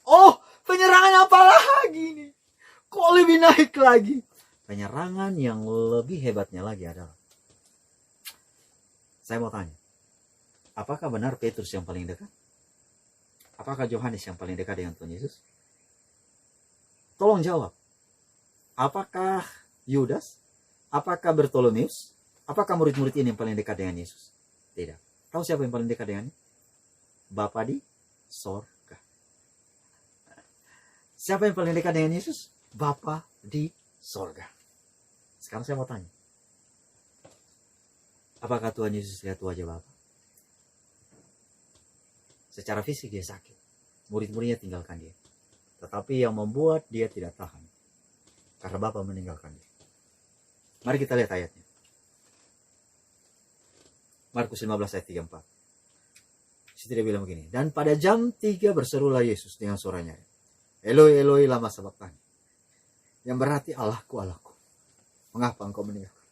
Oh, penyerangan apa lagi ini? Kok lebih naik lagi? Penyerangan yang lebih hebatnya lagi adalah, saya mau tanya, apakah benar Petrus yang paling dekat? Apakah Yohanes yang paling dekat dengan Tuhan Yesus? Tolong jawab. Apakah Yudas? Apakah Bartolomeus? Apakah murid-murid ini yang paling dekat dengan Yesus? Tidak. Tahu siapa yang paling dekat dengannya? Bapa di sorga. Siapa yang paling dekat dengan Yesus? Bapa di sorga. Sekarang saya mau tanya. Apakah Tuhan Yesus lihat wajah Bapa? Secara fisik dia sakit. Murid-muridnya tinggalkan dia. Tetapi yang membuat dia tidak tahan. Karena Bapa meninggalkan dia. Mari kita lihat ayatnya. Markus 15 ayat 34. Situ dia bilang begini. Dan pada jam 3 berserulah Yesus dengan suaranya. Eloi, Eloi, lama sabachthani. Yang berarti Allahku, Allahku. Mengapa engkau meninggalkan?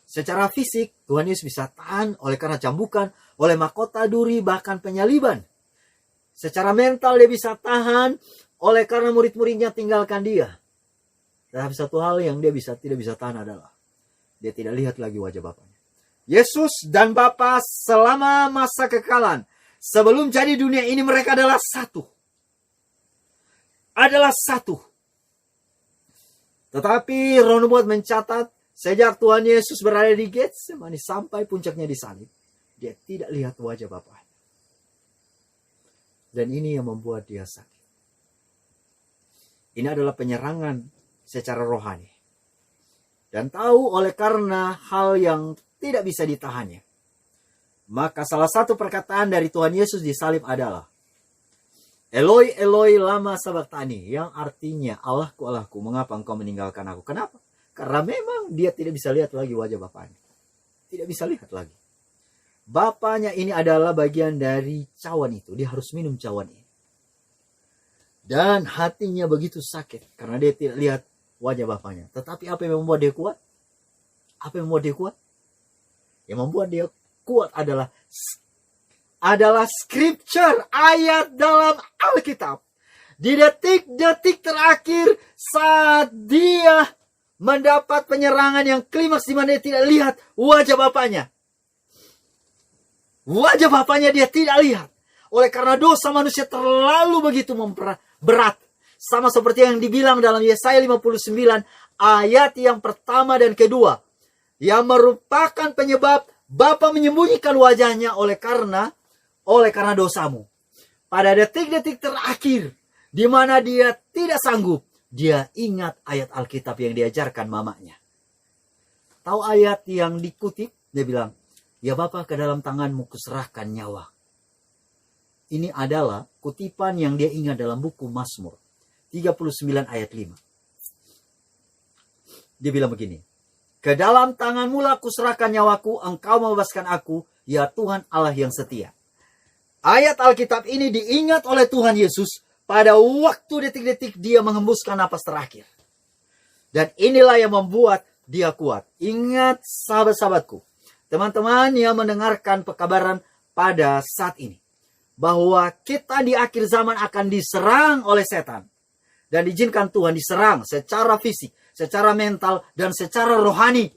Secara fisik, Tuhan Yesus bisa tahan oleh karena cambukan, oleh mahkota duri, bahkan penyaliban. Secara mental dia bisa tahan oleh karena murid-muridnya tinggalkan dia. Tetapi satu hal yang dia tidak bisa tahan adalah dia tidak lihat lagi wajah Bapaknya. Yesus dan Bapa selama masa kekekalan, sebelum jadi dunia ini mereka adalah satu. Adalah satu. Tetapi Roh Nubuat mencatat, sejak Tuhan Yesus berada di Getsemani sampai puncaknya disalib, dia tidak lihat wajah Bapaknya. Dan ini yang membuat dia sakit. Ini adalah penyerangan secara rohani. Dan tahu oleh karena hal yang tidak bisa ditahannya. Maka salah satu perkataan dari Tuhan Yesus di salib adalah Eloi, Eloi, lama sabachthani. Yang artinya Allahku, Allahku, mengapa engkau meninggalkan aku? Kenapa? Karena memang dia tidak bisa lihat lagi wajah Bapaknya. Tidak bisa lihat lagi. Bapaknya ini adalah bagian dari cawan itu. Dia harus minum cawan ini. Dan hatinya begitu sakit. Karena dia tidak lihat wajah Bapaknya. Tetapi apa yang membuat dia kuat? Apa yang membuat dia kuat? Yang membuat dia kuat adalah scripture, ayat dalam Alkitab. Di detik-detik terakhir saat dia mendapat penyerangan yang klimaks di mana dia tidak lihat wajah Bapaknya. Wajah Bapaknya dia tidak lihat. Oleh karena dosa manusia terlalu begitu berat. Sama seperti yang dibilang dalam Yesaya 59 ayat yang pertama dan kedua. Yang merupakan penyebab Bapa menyembunyikan wajahnya oleh karena dosamu. Pada detik-detik terakhir, di mana dia tidak sanggup, dia ingat ayat Alkitab yang diajarkan mamanya. Tahu ayat yang dikutip? Dia bilang, ya Bapa, ke dalam tanganmu kuserahkan nyawa. Ini adalah kutipan yang dia ingat dalam buku Mazmur 39 ayat 5. Dia bilang begini, ke dalam tanganmu lah kuserahkan nyawaku, engkau membebaskan aku, ya Tuhan Allah yang setia. Ayat Alkitab ini diingat oleh Tuhan Yesus pada waktu detik-detik dia menghembuskan napas terakhir. Dan inilah yang membuat dia kuat. Ingat sahabat-sahabatku, teman-teman yang mendengarkan pekabaran pada saat ini, bahwa kita di akhir zaman akan diserang oleh setan. Dan diizinkan Tuhan diserang secara fisik, secara mental, dan secara rohani.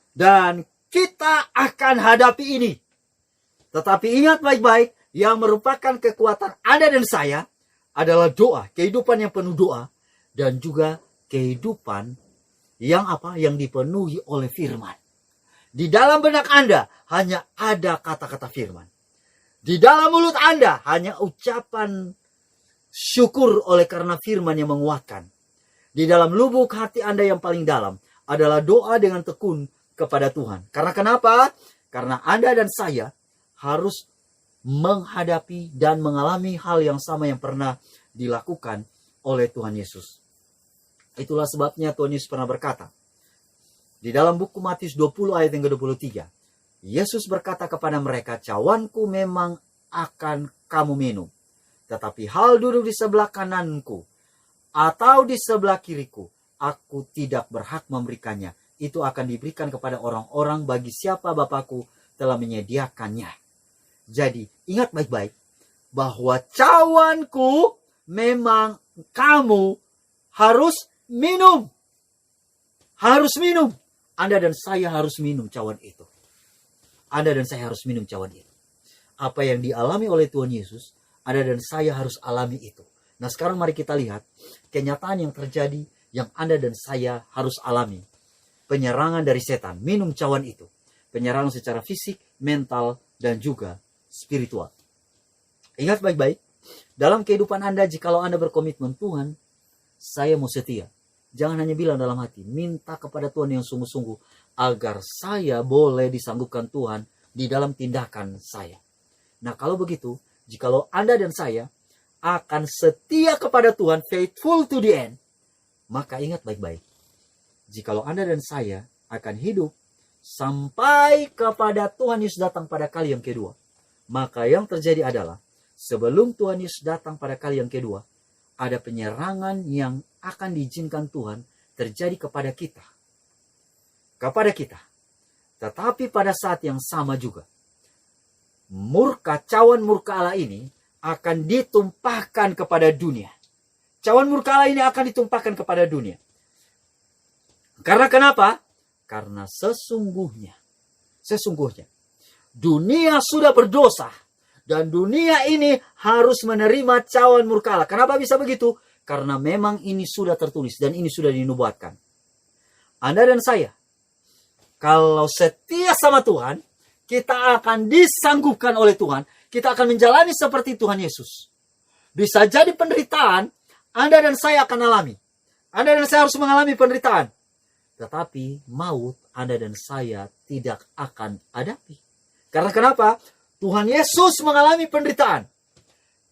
Dan kita akan hadapi ini. Tetapi ingat baik-baik, yang merupakan kekuatan Anda dan saya adalah doa, kehidupan yang penuh doa, dan juga kehidupan yang yang dipenuhi oleh firman. Di dalam benak Anda hanya ada kata-kata firman. Di dalam mulut Anda hanya ucapan syukur oleh karena firman yang menguatkan. Di dalam lubuk hati Anda yang paling dalam adalah doa dengan tekun kepada Tuhan. Karena kenapa? Karena Anda dan saya harus menghadapi dan mengalami hal yang sama yang pernah dilakukan oleh Tuhan Yesus. Itulah sebabnya Tuhan Yesus pernah berkata, di dalam buku Matius 20 ayat yang ke-23, Yesus berkata kepada mereka, cawanku memang akan kamu minum. Tetapi hal duduk di sebelah kananku atau di sebelah kiriku, aku tidak berhak memberikannya. Itu akan diberikan kepada orang-orang bagi siapa Bapakku telah menyediakannya. Jadi ingat baik-baik bahwa cawanku memang kamu harus minum. Harus minum. Anda dan saya harus minum cawan itu. Anda dan saya harus minum cawan itu. Apa yang dialami oleh Tuhan Yesus, Anda dan saya harus alami itu. Nah sekarang mari kita lihat kenyataan yang terjadi yang Anda dan saya harus alami. Penyerangan dari setan, minum cawan itu. Penyerangan secara fisik, mental, dan juga spiritual. Ingat baik-baik, dalam kehidupan Anda, jikalau Anda berkomitmen, Tuhan, saya mau setia. Jangan hanya bilang dalam hati, minta kepada Tuhan yang sungguh-sungguh, agar saya boleh disanggupkan Tuhan di dalam tindakan saya. Nah kalau begitu, jikalau Anda dan saya akan setia kepada Tuhan, faithful to the end, maka ingat baik-baik, jikalau Anda dan saya akan hidup sampai kepada Tuhan Yesus datang pada kali yang kedua, maka yang terjadi adalah, sebelum Tuhan Yesus datang pada kali yang kedua, ada penyerangan yang akan diizinkan Tuhan terjadi kepada kita. Tetapi pada saat yang sama juga, cawan murka Allah ini akan ditumpahkan kepada dunia. Cawan murka Allah ini akan ditumpahkan kepada dunia. Karena kenapa? Karena sesungguhnya dunia sudah berdosa. Dan dunia ini harus menerima cawan murka Allah. Kenapa bisa begitu? Karena memang ini sudah tertulis dan ini sudah dinubuatkan. Anda dan saya, kalau setia sama Tuhan, kita akan disanggupkan oleh Tuhan. Kita akan menjalani seperti Tuhan Yesus. Bisa jadi penderitaan, Anda dan saya akan alami. Anda dan saya harus mengalami penderitaan. Tetapi maut, Anda dan saya tidak akan hadapi. Karena kenapa? Tuhan Yesus mengalami penderitaan.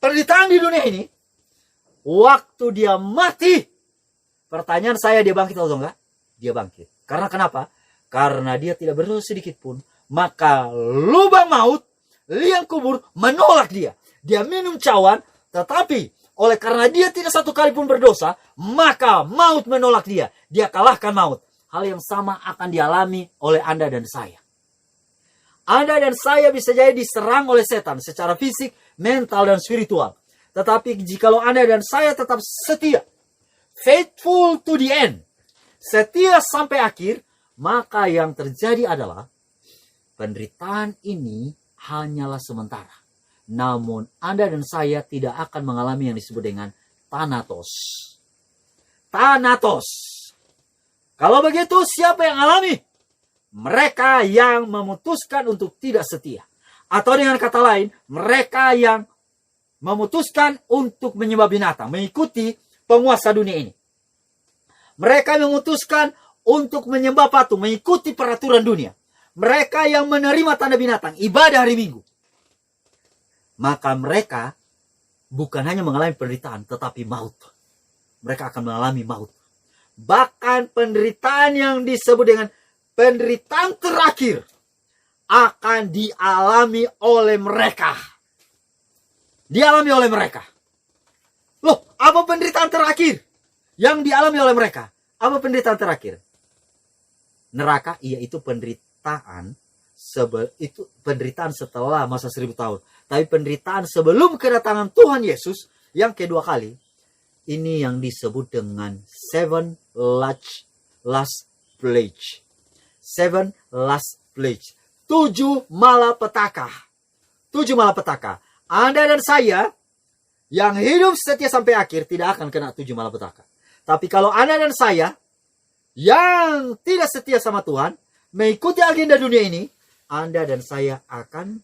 Penderitaan di dunia ini, waktu dia mati, pertanyaan saya, dia bangkit atau enggak? Dia bangkit. Karena kenapa? Karena dia tidak berdosa sedikit pun. Maka lubang maut, liang kubur menolak dia. Dia minum cawan, tetapi oleh karena dia tidak satu kali pun berdosa, maka maut menolak dia. Dia kalahkan maut. Hal yang sama akan dialami oleh Anda dan saya. Anda dan saya bisa jadi diserang oleh setan secara fisik, mental, dan spiritual. Tetapi jikalau Anda dan saya tetap setia, faithful to the end, setia sampai akhir, maka yang terjadi adalah penderitaan ini hanyalah sementara. Namun Anda dan saya tidak akan mengalami yang disebut dengan Thanatos. Thanatos. Kalau begitu, siapa yang alami? Mereka yang memutuskan untuk tidak setia. Atau dengan kata lain, mereka yang memutuskan untuk menyembah binatang, mengikuti penguasa dunia ini. Mereka memutuskan untuk menyembah patung, mengikuti peraturan dunia. Mereka yang menerima tanda binatang, ibadah hari Minggu. Maka mereka bukan hanya mengalami penderitaan, tetapi maut. Mereka akan mengalami maut. Bahkan penderitaan yang disebut dengan penderitaan terakhir akan dialami oleh mereka. Dialami oleh mereka. Loh, apa penderitaan terakhir yang dialami oleh mereka? Apa penderitaan terakhir? Neraka, yaitu penderitaan penderitaan setelah masa 1000 tahun. Tapi penderitaan sebelum kedatangan Tuhan Yesus yang kedua kali, ini yang disebut dengan seven last plague. 7 last plague. 7 malapetaka. 7 malapetaka. Anda dan saya yang hidup setia sampai akhir tidak akan kena 7 malapetaka. Tapi kalau Anda dan saya yang tidak setia sama Tuhan, mengikuti agenda dunia ini, Anda dan saya akan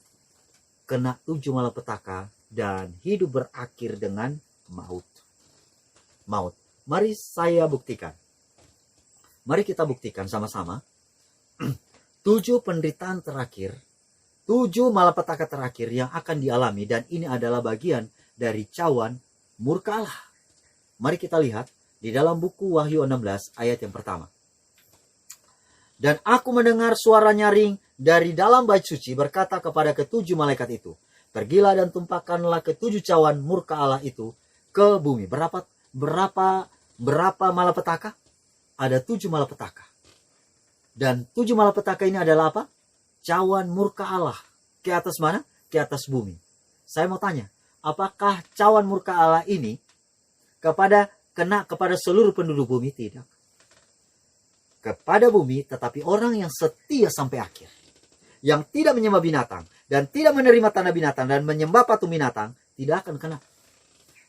kena 7 malapetaka dan hidup berakhir dengan maut. Maut. Mari saya buktikan. Mari kita buktikan sama-sama. 7 penderitaan terakhir, 7 malapetaka terakhir yang akan dialami, dan ini adalah bagian dari cawan murka Allah. Mari kita lihat di dalam buku Wahyu 16 ayat yang pertama. Dan aku mendengar suara nyaring dari dalam bait suci berkata kepada ke-7 malaikat itu, pergilah dan tumpahkanlah ke-7 cawan murka Allah itu ke bumi. Berapa malapetaka? Ada 7 malapetaka. Dan 7 malapetaka ini adalah apa? Cawan murka Allah. Ke atas mana? Ke atas bumi. Saya mau tanya, apakah cawan murka Allah ini kena kepada seluruh penduduk bumi? Tidak. Kepada bumi, tetapi orang yang setia sampai akhir, yang tidak menyembah binatang dan tidak menerima tanda binatang dan menyembah patung binatang, tidak akan kena.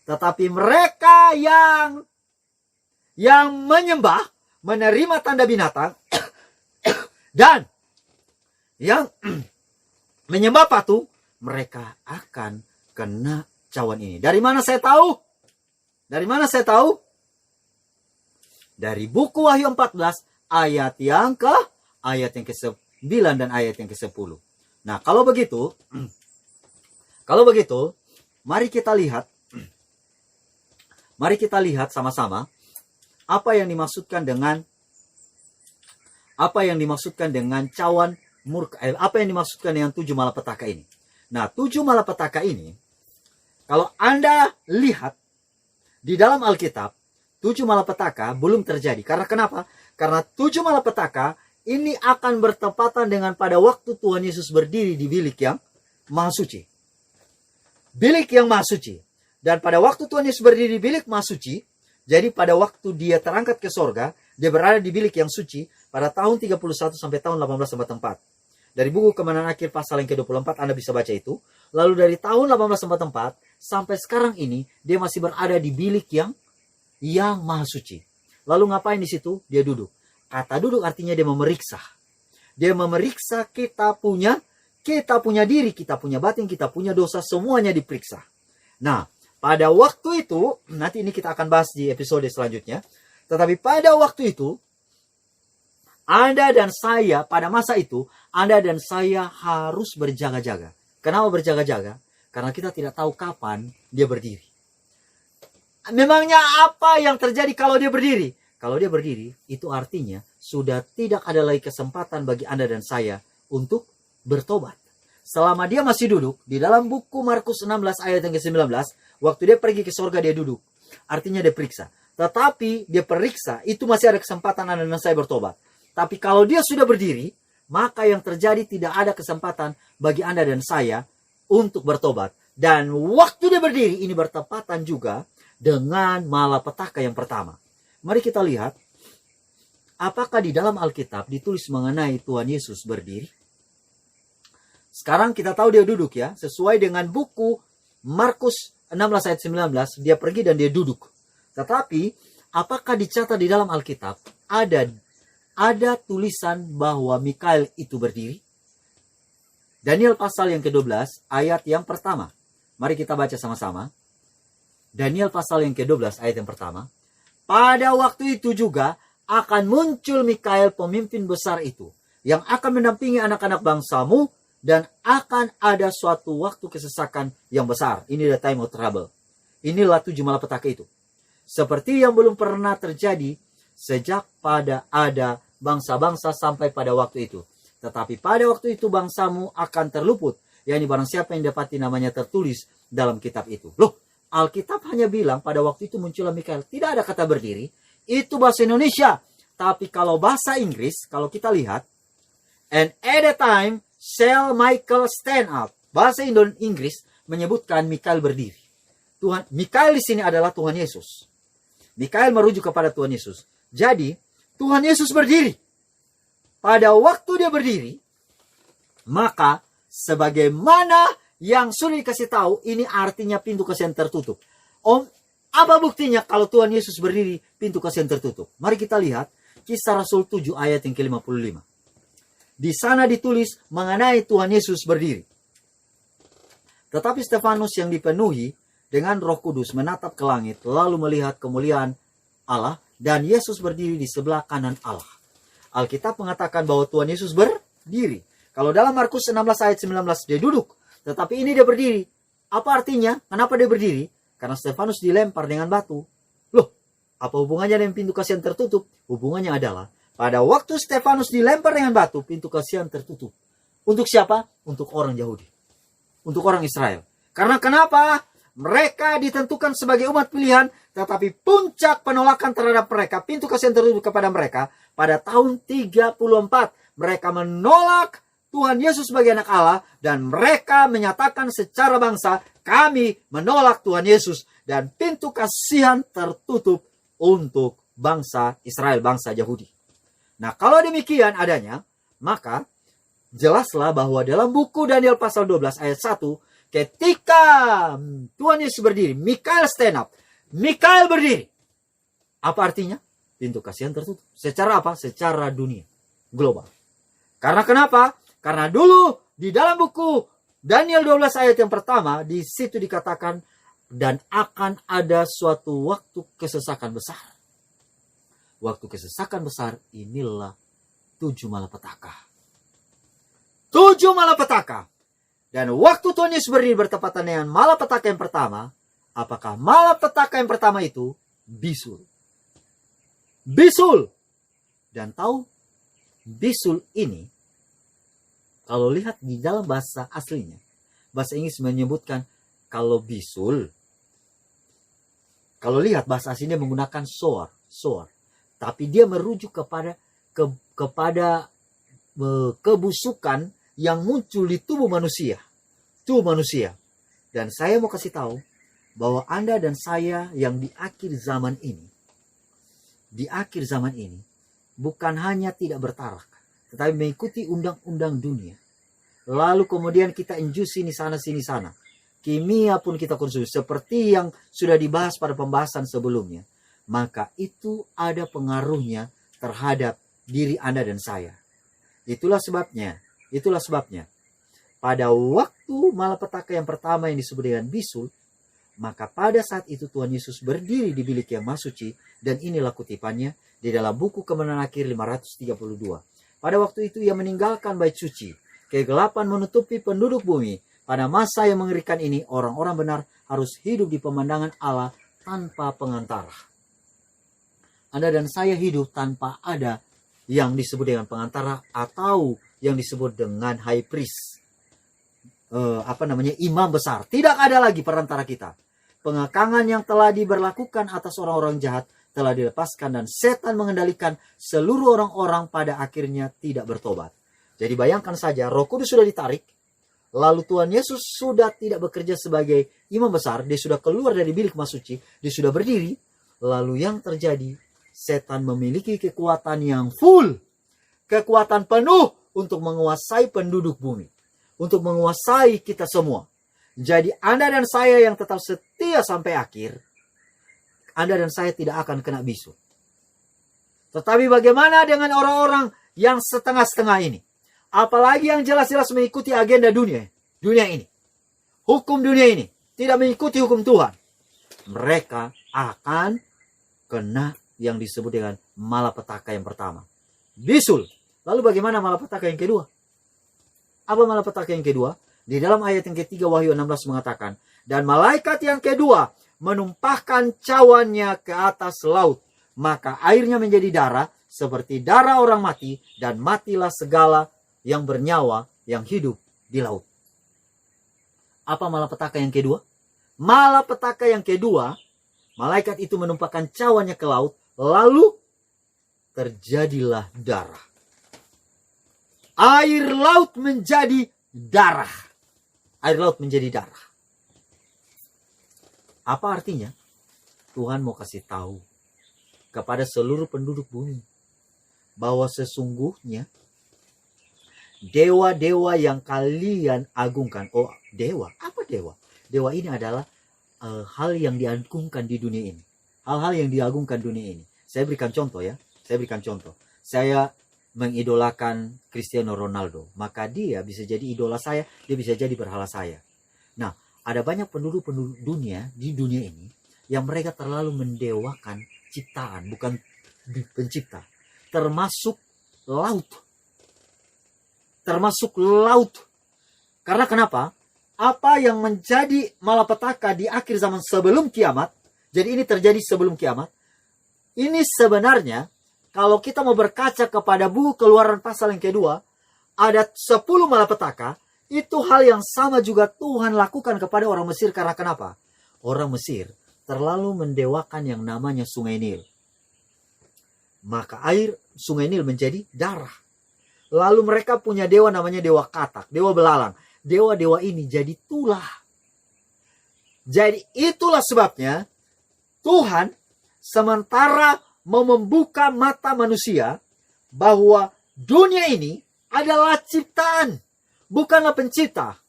Tetapi mereka yang yang menyembah, menerima tanda binatang, dan yang menyembah patung, mereka akan kena cawan ini. Dari mana saya tahu? Dari mana saya tahu? Dari buku Wahyu 14 ayat yang ke-9 dan ayat yang ke-10. Nah, kalau begitu, mari kita lihat sama-sama apa yang dimaksudkan dengan cawan murka, apa yang dimaksudkan dengan 7 malapetaka ini. Nah, 7 malapetaka ini, kalau Anda lihat di dalam Alkitab, 7 malapetaka belum terjadi. Karena kenapa? Karena 7 malapetaka ini akan bertepatan dengan pada waktu Tuhan Yesus berdiri di bilik yang Maha Suci. Bilik yang Maha Suci. Dan pada waktu Tuhan Yesus berdiri di bilik Maha Suci, jadi pada waktu dia terangkat ke sorga, dia berada di bilik yang suci pada tahun 31 sampai tahun 1844. Dari buku Kemenangan Akhir pasal yang ke-24 Anda bisa baca itu. Lalu dari tahun 1844 sampai sekarang ini dia masih berada di bilik yang Maha Suci. Lalu ngapain di situ? Dia duduk. Kata duduk artinya dia memeriksa. Dia memeriksa kita punya diri, kita punya batin, kita punya dosa, semuanya diperiksa. Nah, pada waktu itu, nanti ini kita akan bahas di episode selanjutnya. Tetapi pada waktu itu, Anda dan saya, pada masa itu, Anda dan saya harus berjaga-jaga. Kenapa berjaga-jaga? Karena kita tidak tahu kapan dia berdiri. Memangnya apa yang terjadi kalau dia berdiri? Kalau dia berdiri, itu artinya sudah tidak ada lagi kesempatan bagi Anda dan saya untuk bertobat. Selama dia masih duduk, di dalam buku Markus 16 ayat yang ke-19, waktu dia pergi ke surga dia duduk. Artinya dia periksa. Tetapi dia periksa, itu masih ada kesempatan Anda dan saya bertobat. Tapi kalau dia sudah berdiri, maka yang terjadi tidak ada kesempatan bagi Anda dan saya untuk bertobat. Dan waktu dia berdiri, ini bertepatan juga dengan malapetaka yang pertama. Mari kita lihat, apakah di dalam Alkitab ditulis mengenai Tuhan Yesus berdiri? Sekarang kita tahu dia duduk ya, sesuai dengan buku Markus 16 ayat 19, dia pergi dan dia duduk. Tetapi, apakah dicatat di dalam Alkitab ada tulisan bahwa Mikael itu berdiri? Daniel pasal yang ke-12 ayat yang pertama. Mari kita baca sama-sama. Daniel pasal yang ke-12 ayat yang pertama. Pada waktu itu juga akan muncul Mikael pemimpin besar itu, yang akan mendampingi anak-anak bangsamu, dan akan ada suatu waktu kesesakan yang besar. Ini the time of trouble. Inilah 7 malapetaka itu. Seperti yang belum pernah terjadi sejak pada ada bangsa-bangsa sampai pada waktu itu. Tetapi pada waktu itu bangsamu akan terluput, yakni barang siapa yang dapati namanya tertulis dalam kitab itu. Loh, Alkitab hanya bilang pada waktu itu muncullah Mikael. Tidak ada kata berdiri. Itu bahasa Indonesia. Tapi kalau bahasa Inggris, kalau kita lihat, and at a time shall Michael stand up. Bahasa Inggris menyebutkan Mikael berdiri. Mikael di sini adalah Tuhan Yesus. Mikael merujuk kepada Tuhan Yesus. Jadi, Tuhan Yesus berdiri. Pada waktu dia berdiri, maka sebagaimana yang sudah dikasih tahu, ini artinya pintu kasihan tertutup. Apa buktinya kalau Tuhan Yesus berdiri, pintu kasihan tertutup? Mari kita lihat Kisah Rasul 7 ayat yang ke-55. Di sana ditulis mengenai Tuhan Yesus berdiri. Tetapi Stefanus yang dipenuhi dengan Roh Kudus menatap ke langit, lalu melihat kemuliaan Allah, dan Yesus berdiri di sebelah kanan Allah. Alkitab mengatakan bahwa Tuhan Yesus berdiri. Kalau dalam Markus 16 ayat 19 dia duduk. Tetapi ini dia berdiri. Apa artinya? Kenapa dia berdiri? Karena Stefanus dilempar dengan batu. Loh, apa hubungannya dengan pintu kasihan tertutup? Hubungannya adalah, pada waktu Stefanus dilempar dengan batu, pintu kasihan tertutup. Untuk siapa? Untuk orang Yahudi. Untuk orang Israel. Karena kenapa? Mereka ditentukan sebagai umat pilihan, tetapi puncak penolakan terhadap mereka, pintu kasihan tertutup kepada mereka, pada tahun 34. Mereka menolak Tuhan Yesus sebagai anak Allah, dan mereka menyatakan secara bangsa, kami menolak Tuhan Yesus, dan pintu kasihan tertutup untuk bangsa Israel, bangsa Yahudi. Nah, kalau demikian adanya, maka jelaslah bahwa dalam buku Daniel pasal 12 ayat 1, ketika Tuhan Yesus berdiri, Mikael stand up. Mikael berdiri. Apa artinya? Pintu kasihan tertutup. Secara apa? Secara dunia. Global. Karena kenapa? Karena dulu di dalam buku Daniel 12 ayat yang pertama, di situ dikatakan, dan akan ada suatu waktu kesesakan besar. Waktu kesesakan besar inilah 7 malapetaka. 7 malapetaka. Dan waktu Tuhan Yesus berdiri bertepatan dengan malapetaka yang pertama, apakah malapetaka yang pertama itu? Bisul. Bisul. Dan tahu, bisul ini, kalau lihat di dalam bahasa aslinya, bahasa Inggris menyebutkan kalau bisul, kalau lihat bahasa aslinya menggunakan soar. Tapi dia merujuk kepada kebusukan yang muncul di tubuh manusia. Tubuh manusia. Dan saya mau kasih tahu bahwa Anda dan saya yang di akhir zaman ini, bukan hanya tidak bertarak, tetapi mengikuti undang-undang dunia. Lalu kemudian kita injus sini sana. Kimia pun kita konsumsi seperti yang sudah dibahas pada pembahasan sebelumnya. Maka itu ada pengaruhnya terhadap diri Anda dan saya. Itulah sebabnya. Pada waktu malapetaka yang pertama yang disebut dengan bisul, maka pada saat itu Tuhan Yesus berdiri di bilik yang maha suci, dan inilah kutipannya di dalam buku Kemenangan Akhir 532. Pada waktu itu ia meninggalkan bait suci. Kegelapan menutupi penduduk bumi. Pada masa yang mengerikan ini, orang-orang benar harus hidup di pemandangan Allah tanpa pengantara. Anda dan saya hidup tanpa ada yang disebut dengan pengantara atau yang disebut dengan high priest. Imam besar. Tidak ada lagi perantara kita. Pengekangan yang telah diberlakukan atas orang-orang jahat telah dilepaskan dan setan mengendalikan seluruh orang-orang pada akhirnya tidak bertobat. Jadi bayangkan saja, Roh Kudus sudah ditarik, lalu Tuhan Yesus sudah tidak bekerja sebagai imam besar, dia sudah keluar dari bilik maha suci, dia sudah berdiri, lalu yang terjadi, setan memiliki kekuatan yang full, kekuatan penuh untuk menguasai penduduk bumi, untuk menguasai kita semua. Jadi Anda dan saya yang tetap setia sampai akhir, Anda dan saya tidak akan kena bisul. Tetapi bagaimana dengan orang-orang yang setengah-setengah ini? Apalagi yang jelas-jelas mengikuti agenda dunia ini, hukum dunia ini, tidak mengikuti hukum Tuhan. Mereka akan kena yang disebut dengan malapetaka yang pertama, bisul. Lalu bagaimana malapetaka yang kedua? Apa malapetaka yang kedua? Di dalam ayat yang ketiga Wahyu 16 mengatakan, dan malaikat yang kedua menumpahkan cawannya ke atas laut, maka airnya menjadi darah seperti darah orang mati, dan matilah segala yang bernyawa yang hidup di laut. Apa malapetaka yang kedua? Malapetaka yang kedua, malaikat itu menumpahkan cawannya ke laut, lalu terjadilah darah. Air laut menjadi darah. Air laut menjadi darah. Apa artinya? Tuhan mau kasih tahu kepada seluruh penduduk bumi bahwa sesungguhnya dewa-dewa yang kalian agungkan. Oh, dewa? Apa dewa? Dewa ini adalah hal yang diagungkan di dunia ini. Hal-hal yang diagungkan dunia ini. Saya berikan contoh ya. Saya mengidolakan Cristiano Ronaldo. Maka dia bisa jadi idola saya. Dia bisa jadi berhala saya. Nah, ada banyak penduduk-penduduk dunia di dunia ini yang mereka terlalu mendewakan ciptaan, bukan pencipta. Termasuk laut. Karena kenapa? Apa yang menjadi malapetaka di akhir zaman sebelum kiamat, jadi ini terjadi sebelum kiamat, ini sebenarnya kalau kita mau berkaca kepada buku Keluaran pasal yang kedua, ada 10 malapetaka, itu hal yang sama juga Tuhan lakukan kepada orang Mesir. Karena kenapa? Orang Mesir terlalu mendewakan yang namanya Sungai Nil. Maka air Sungai Nil menjadi darah. Lalu mereka punya dewa namanya dewa katak, dewa belalang. Dewa-dewa ini jadi tulah. Jadi itulah sebabnya Tuhan sementara mau membuka mata manusia bahwa dunia ini adalah ciptaan, bukanlah pencipta.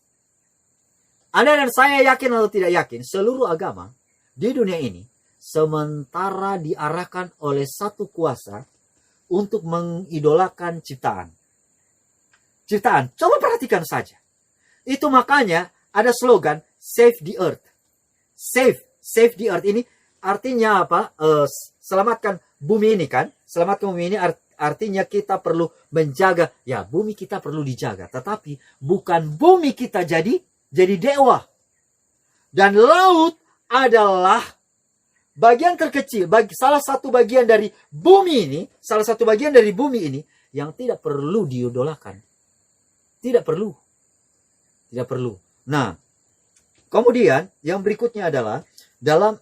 Anda dan saya yakin atau tidak yakin, seluruh agama di dunia ini sementara diarahkan oleh satu kuasa untuk mengidolakan ciptaan. Ciptaan, coba perhatikan saja. Itu makanya ada slogan Save the Earth. Save the Earth ini artinya apa? Selamatkan bumi ini kan? Selamatkan bumi ini artinya kita perlu menjaga. Ya, bumi kita perlu dijaga. Tetapi bukan bumi kita jadi dewa. Dan laut adalah bagian terkecil, salah satu bagian dari bumi ini, yang tidak perlu diidolakan. Tidak perlu. Nah, kemudian yang berikutnya adalah dalam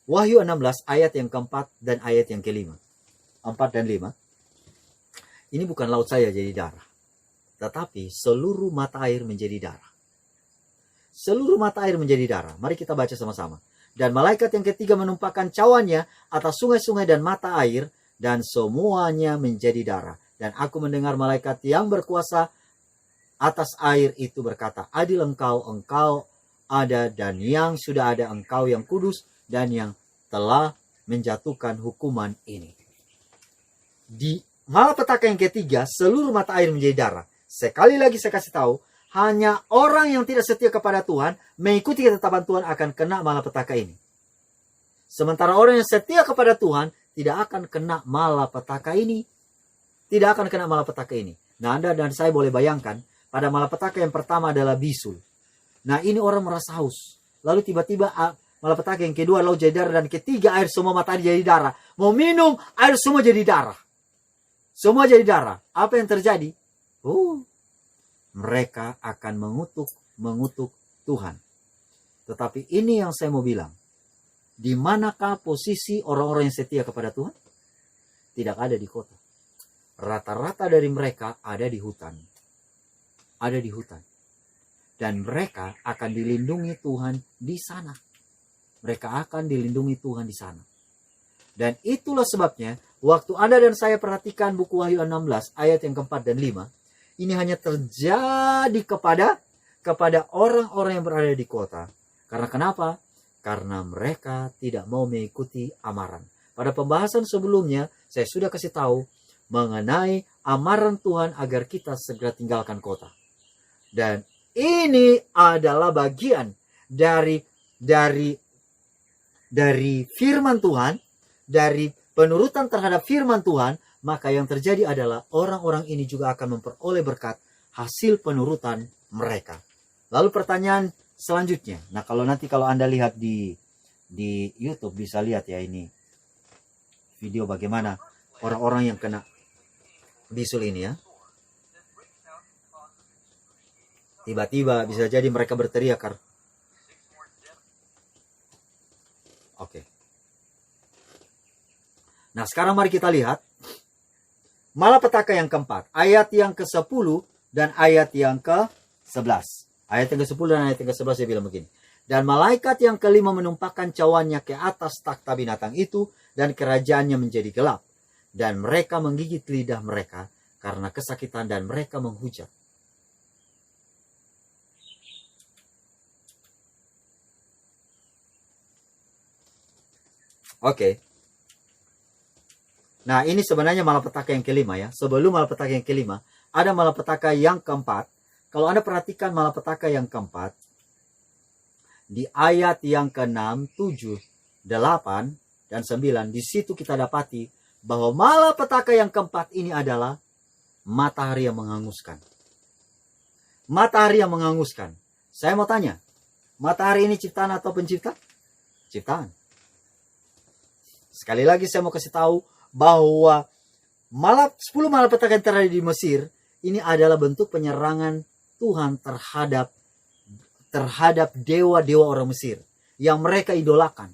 Wahyu 16 ayat yang keempat dan ayat yang kelima. 4 dan 5. Ini bukan laut saya jadi darah. Tetapi seluruh mata air menjadi darah. Seluruh mata air menjadi darah. Mari kita baca sama-sama. Dan malaikat yang ketiga menumpahkan cawannya atas sungai-sungai dan mata air, dan semuanya menjadi darah. Dan aku mendengar malaikat yang berkuasa atas air itu berkata, adil engkau ada, dan yang sudah ada engkau yang kudus, dan yang telah menjatuhkan hukuman ini. Di malapetaka yang ketiga, seluruh mata air menjadi darah. Sekali lagi saya kasih tahu, hanya orang yang tidak setia kepada Tuhan, mengikuti ketetapan Tuhan akan kena malapetaka ini. Sementara orang yang setia kepada Tuhan, tidak akan kena malapetaka ini. Tidak akan kena malapetaka ini. Nah, Anda dan saya boleh bayangkan, pada malapetaka yang pertama adalah bisul. Nah, ini orang merasa haus. Lalu tiba-tiba malapetaka yang kedua laut jadi darah, dan ketiga air semua mata air jadi darah. Mau minum, air semua jadi darah. Semua jadi darah. Apa yang terjadi? Mereka akan mengutuk Tuhan. Tetapi ini yang saya mau bilang. Di manakah posisi orang-orang yang setia kepada Tuhan? Tidak ada di kota. Rata-rata dari mereka ada di hutan. Ada di hutan. Dan mereka akan dilindungi Tuhan di sana. Mereka akan dilindungi Tuhan di sana. Dan itulah sebabnya, waktu Anda dan saya perhatikan buku Wahyu 16, ayat yang keempat dan 5, ini hanya terjadi kepada orang-orang yang berada di kota. Karena kenapa? Karena mereka tidak mau mengikuti amaran. Pada pembahasan sebelumnya, saya sudah kasih tahu mengenai amaran Tuhan agar kita segera tinggalkan kota. Dan ini adalah bagian dari firman Tuhan, dari penurutan terhadap firman Tuhan, maka yang terjadi adalah orang-orang ini juga akan memperoleh berkat hasil penurutan mereka. Lalu pertanyaan selanjutnya. Nah, kalau Anda lihat di YouTube bisa lihat ya, ini video bagaimana orang-orang yang kena bisul ini ya. Tiba-tiba bisa jadi mereka berteriak. Oke. Nah, sekarang mari kita lihat malapetaka yang keempat, ayat yang ke-10 dan ayat yang ke-11. Ayat yang ke-10 dan ayat yang ke-11 dia bilang begini. Dan malaikat yang kelima menumpahkan cawannya ke atas takhta binatang itu, dan kerajaannya menjadi gelap. Dan mereka menggigit lidah mereka karena kesakitan, dan mereka menghujat. Oke. Nah, ini sebenarnya malapetaka yang kelima ya. Sebelum malapetaka yang kelima, ada malapetaka yang keempat. Kalau Anda perhatikan malapetaka yang keempat, di ayat yang ke-6, 7, 8, dan 9, di situ kita dapati bahwa malapetaka yang keempat ini adalah matahari yang menghanguskan. Matahari yang menghanguskan. Saya mau tanya, matahari ini ciptaan atau pencipta? Ciptaan. Sekali lagi saya mau kasih tahu bahwa 10 malapetaka yang terjadi di Mesir ini adalah bentuk penyerangan Tuhan terhadap dewa-dewa orang Mesir yang mereka idolakan.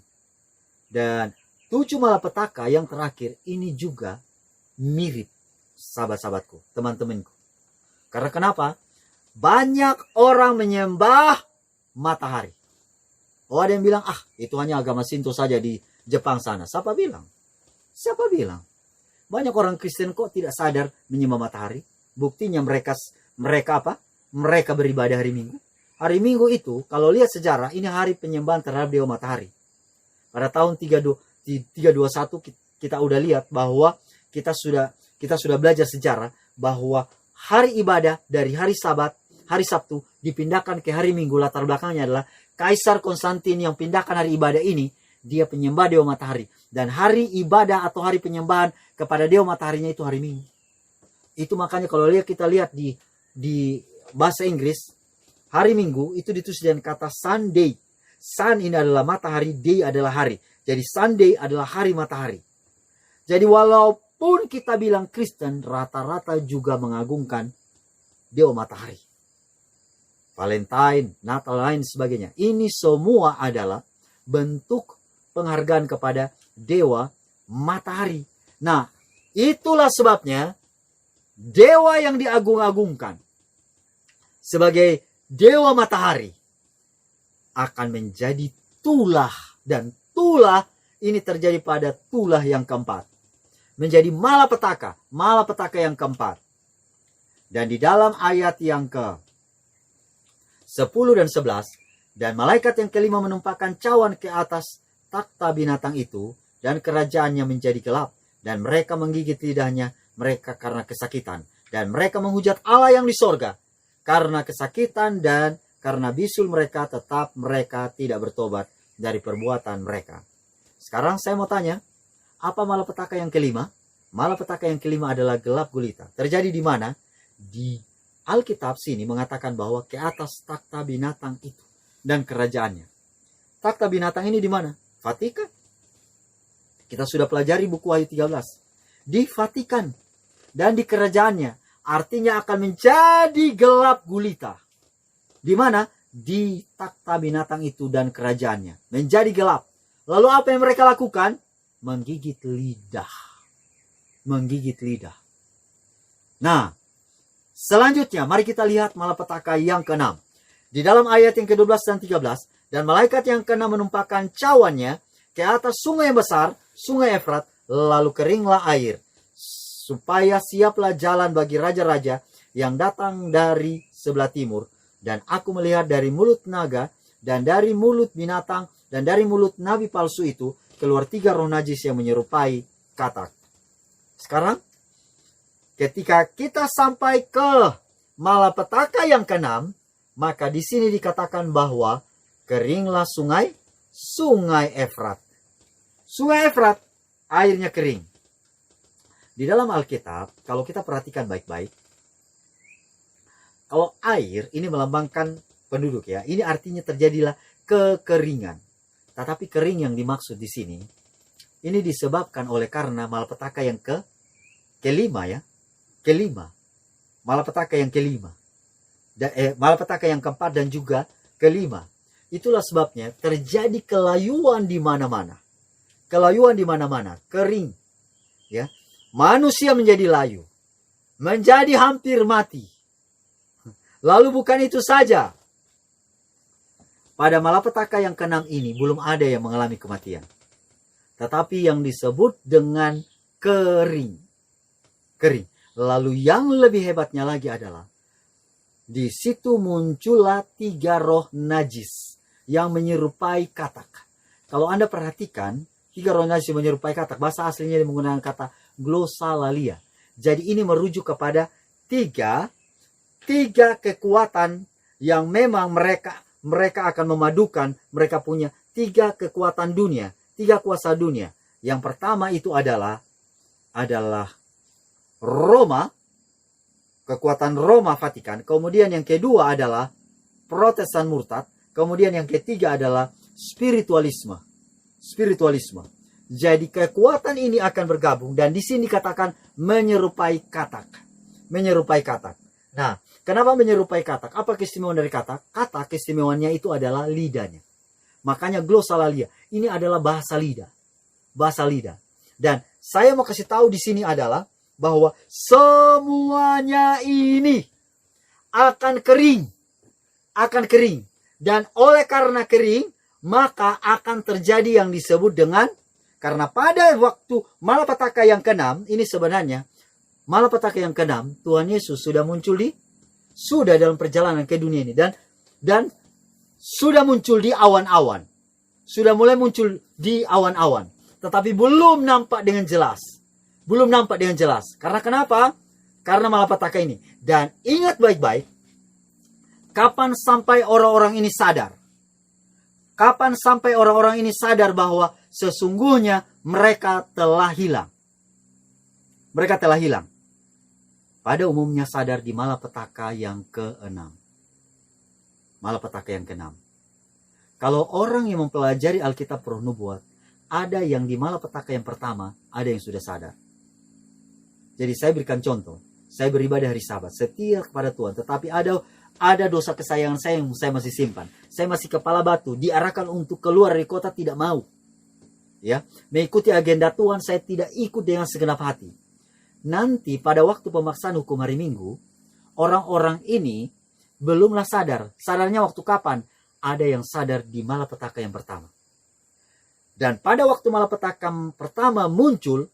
Dan 7 malapetaka yang terakhir ini juga mirip, sahabat-sahabatku, teman-temanku. Karena kenapa? Banyak orang menyembah matahari. Oh, ada yang bilang, itu hanya agama Shinto saja di Jepang sana. Siapa bilang? Siapa bilang? Banyak orang Kristen kok tidak sadar menyembah matahari. Buktinya mereka apa? Mereka beribadah hari Minggu. Hari Minggu itu, kalau lihat sejarah, ini hari penyembahan terhadap dewa matahari. Pada tahun 321 kita udah lihat bahwa kita sudah belajar sejarah bahwa hari ibadah dari hari Sabat, hari Sabtu dipindahkan ke hari Minggu. Latar belakangnya adalah Kaisar Konstantin yang pindahkan hari ibadah ini, dia penyembah dewa matahari. Dan hari ibadah atau hari penyembahan kepada dewa mataharinya itu hari Minggu. Itu makanya kalau kita lihat di bahasa Inggris, hari Minggu itu ditulis dengan kata Sunday. Sun ini adalah matahari, day adalah hari. Jadi Sunday adalah hari matahari. Jadi walaupun kita bilang Kristen, rata-rata juga mengagungkan dewa matahari. Valentine, Natal, lain sebagainya. Ini semua adalah bentuk penghargaan kepada dewa matahari. Nah, itulah sebabnya dewa yang diagung-agungkan sebagai dewa matahari akan menjadi tulah. Dan tulah ini terjadi pada tulah yang keempat. Menjadi malapetaka yang keempat. Dan di dalam ayat yang ke-10 dan 11, dan malaikat yang kelima menumpahkan cawan ke atas takhta binatang itu, dan kerajaannya menjadi gelap, dan mereka menggigit lidahnya mereka karena kesakitan, dan mereka menghujat Allah yang di sorga karena kesakitan, dan karena bisul mereka tetap mereka tidak bertobat dari perbuatan mereka. Sekarang saya mau tanya, apa malapetaka yang kelima? Malapetaka yang kelima adalah gelap gulita. Terjadi di mana? Di Alkitab sini mengatakan bahwa ke atas takhta binatang itu dan kerajaannya. Takhta binatang ini di mana? Vatikan. Kita sudah pelajari buku Wahyu 13. Di Vatikan dan di kerajaannya. Artinya akan menjadi gelap gulita. Di mana? Di takhta binatang itu dan kerajaannya. Menjadi gelap. Lalu apa yang mereka lakukan? Menggigit lidah. Menggigit lidah. Nah, selanjutnya mari kita lihat malapetaka yang ke-6. Di dalam ayat yang ke-12 dan 13. Dan malaikat yang ke-6 menumpahkan cawannya ke atas sungai yang besar, sungai Efrat, lalu keringlah air. Supaya siaplah jalan bagi raja-raja yang datang dari sebelah timur. Dan aku melihat dari mulut naga, dan dari mulut binatang, dan dari mulut nabi palsu itu, keluar 3 roh najis yang menyerupai katak. Sekarang, ketika kita sampai ke malapetaka yang ke-6, maka di sini dikatakan bahwa keringlah sungai Efrat. Sungai Efrat, airnya kering. Di dalam Alkitab, kalau kita perhatikan baik-baik, kalau air ini melambangkan penduduk ya, ini artinya terjadilah kekeringan. Tetapi kering yang dimaksud di sini, ini disebabkan oleh karena malapetaka yang kelima ya, kelima, malapetaka yang kelima, malapetaka yang keempat dan juga kelima. Itulah sebabnya terjadi kelayuan di mana-mana, kelayuan di mana-mana, kering, ya, manusia menjadi layu, menjadi hampir mati. Lalu bukan itu saja. Pada malapetaka yang ke-6 ini belum ada yang mengalami kematian. Tetapi yang disebut dengan kering. Kering. Lalu yang lebih hebatnya lagi adalah di situ muncullah 3 roh najis yang menyerupai katak. Kalau Anda perhatikan, 3 roh najis menyerupai katak. Bahasa aslinya menggunakan kata glossolalia. Jadi ini merujuk kepada tiga kekuatan yang memang mereka akan memadukan, mereka punya 3 kekuatan dunia, 3 kuasa dunia. Yang pertama itu adalah Roma, kekuatan Roma Vatikan. Kemudian yang kedua adalah Protestan murtad. Kemudian yang ketiga adalah spiritualisme. Jadi kekuatan ini akan bergabung dan di sini dikatakan menyerupai katak. Menyerupai katak. Nah, kenapa menyerupai katak? Apa keistimewaan dari katak? Katak keistimewaannya itu adalah lidahnya. Makanya glossolalia. Ini adalah bahasa lidah. Bahasa lidah. Dan saya mau kasih tahu di sini adalah bahwa semuanya ini akan kering. Akan kering. Dan oleh karena kering, maka akan terjadi yang disebut dengan, karena pada waktu malapetaka yang ke-6, ini sebenarnya malapetaka yang ke-6, Tuhan Yesus sudah muncul sudah dalam perjalanan ke dunia ini. Dan sudah muncul di awan-awan. sudah mulai muncul di awan-awan. Tetapi belum nampak dengan jelas. Belum nampak dengan jelas. Karena kenapa? Karena malapetaka ini. Dan ingat baik-baik, kapan sampai orang-orang ini sadar? Kapan sampai orang-orang ini sadar bahwa sesungguhnya mereka telah hilang? Mereka telah hilang. Pada umumnya sadar di malapetaka yang ke-6. Malapetaka yang ke-6. Kalau orang yang mempelajari Alkitab Roh Nubuat, ada yang di malapetaka yang pertama, ada yang sudah sadar. Jadi saya berikan contoh. Saya beribadah hari Sabat, setia kepada Tuhan. Tetapi ada dosa kesayangan saya yang saya masih simpan. Saya masih kepala batu, diarahkan untuk keluar dari kota, tidak mau. Ya, mengikuti agenda Tuhan, saya tidak ikut dengan segenap hati. Nanti pada waktu pemaksaan hukum hari Minggu, orang-orang ini belumlah sadar. Sadarnya waktu kapan? Ada yang sadar di malapetaka yang pertama. Dan pada waktu malapetaka pertama muncul,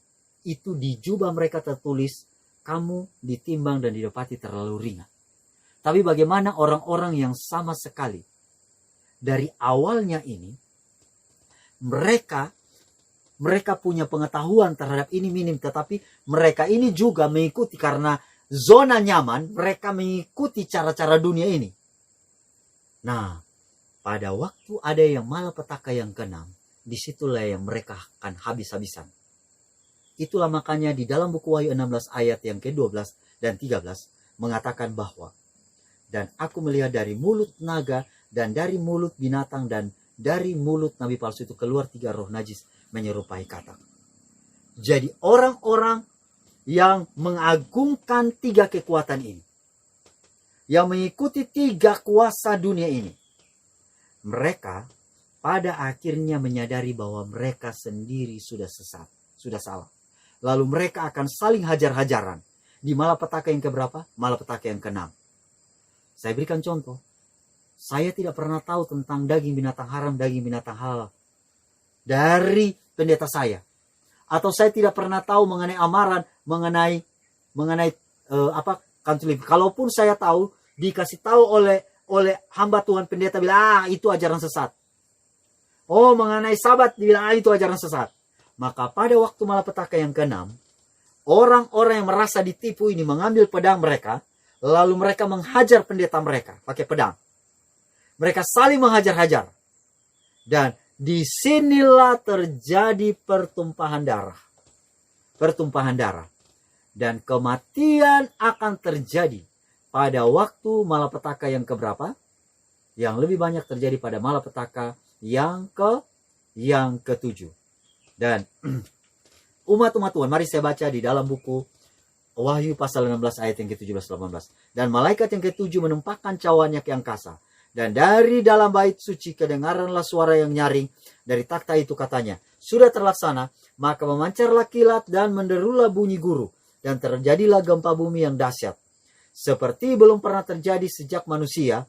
itu di jubah mereka tertulis, kamu ditimbang dan didapati terlalu ringan. Tapi bagaimana orang-orang yang sama sekali dari awalnya ini, mereka punya pengetahuan terhadap ini minim, tetapi mereka ini juga mengikuti karena zona nyaman, mereka mengikuti cara-cara dunia ini. Nah, pada waktu ada yang malapetaka yang ke-6, disitulah yang mereka akan habis-habisan. Itulah makanya di dalam buku Wahyu 16 ayat yang ke-12 dan 13 mengatakan bahwa, dan aku melihat dari mulut naga dan dari mulut binatang dan dari mulut nabi palsu itu keluar 3 roh najis menyerupai katak. Jadi orang-orang yang mengagungkan 3 kekuatan ini, yang mengikuti 3 kuasa dunia ini, mereka pada akhirnya menyadari bahwa mereka sendiri sudah sesat, sudah salah. Lalu mereka akan saling hajar-hajaran. Di malapetaka yang keberapa? Malapetaka yang ke-6. Saya berikan contoh. Saya tidak pernah tahu tentang daging binatang haram, daging binatang halal dari pendeta saya. Atau saya tidak pernah tahu mengenai amaran, mengenai kantul. Kalaupun saya tahu, dikasih tahu oleh hamba Tuhan pendeta bilang, itu ajaran sesat. Oh, mengenai Sabat dibilang, itu ajaran sesat. Maka pada waktu malapetaka yang ke-6, orang-orang yang merasa ditipu ini mengambil pedang mereka, lalu mereka menghajar pendeta mereka pakai pedang. Mereka saling menghajar-hajar. Dan disinilah terjadi pertumpahan darah. Pertumpahan darah. Dan kematian akan terjadi pada waktu malapetaka yang keberapa? Yang lebih banyak terjadi pada malapetaka yang ke-7. Dan umat-umat Tuhan, mari saya baca di dalam buku Wahyu pasal 16 ayat yang ke-17-18. Dan malaikat yang ke-7 menempatkan cawannya ke angkasa. Dan dari dalam bait suci kedengaranlah suara yang nyaring dari takhta itu, katanya, sudah terlaksana, maka memancarlah kilat dan menderulah bunyi guru. Dan terjadilah gempa bumi yang dahsyat. Seperti belum pernah terjadi sejak manusia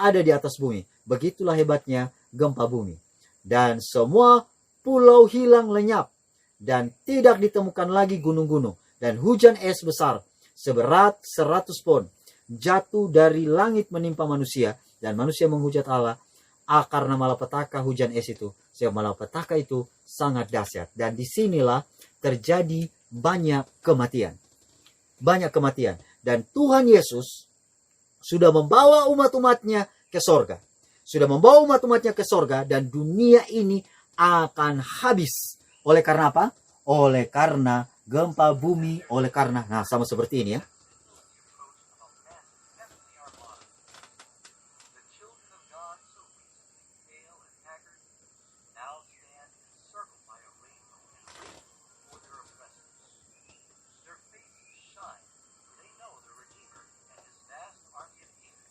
ada di atas bumi. Begitulah hebatnya gempa bumi. Dan semua pulau hilang lenyap. Dan tidak ditemukan lagi gunung-gunung. Dan hujan es besar seberat 100 pon jatuh dari langit menimpa manusia. Dan manusia menghujat Allah karena malapetaka hujan es itu. Sebab malapetaka itu sangat dahsyat. Dan disinilah terjadi banyak kematian. Banyak kematian. Dan Tuhan Yesus sudah membawa umat-umatnya ke sorga. Sudah membawa umat-umatnya ke sorga. Dan dunia ini akan habis. Oleh karena apa? Oleh karena gempa bumi. Oleh karena, nah sama seperti ini ya.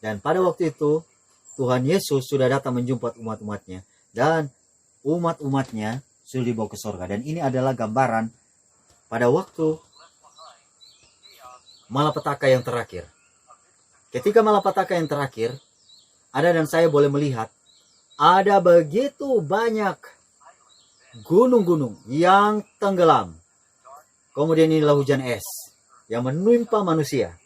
Dan pada waktu itu, Tuhan Yesus sudah datang menjumpat umat-umatnya. Dan umat-umatnya sudah dibawa ke sorga. Dan ini adalah gambaran pada waktu malapetaka yang terakhir. Ketika malapetaka yang terakhir, ada dan saya boleh melihat, ada begitu banyak gunung-gunung yang tenggelam. Kemudian inilah hujan es yang menimpa manusia.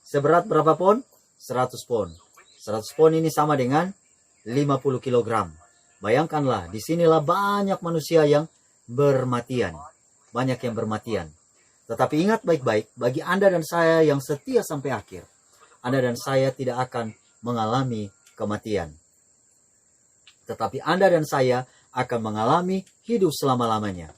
Seberat berapa pon? 100 pon. 100 pon ini sama dengan 50 kilogram. Bayangkanlah, disinilah banyak manusia yang bermatian. Banyak yang bermatian. Tetapi ingat baik-baik, bagi Anda dan saya yang setia sampai akhir, Anda dan saya tidak akan mengalami kematian. Tetapi Anda dan saya akan mengalami hidup selama-lamanya.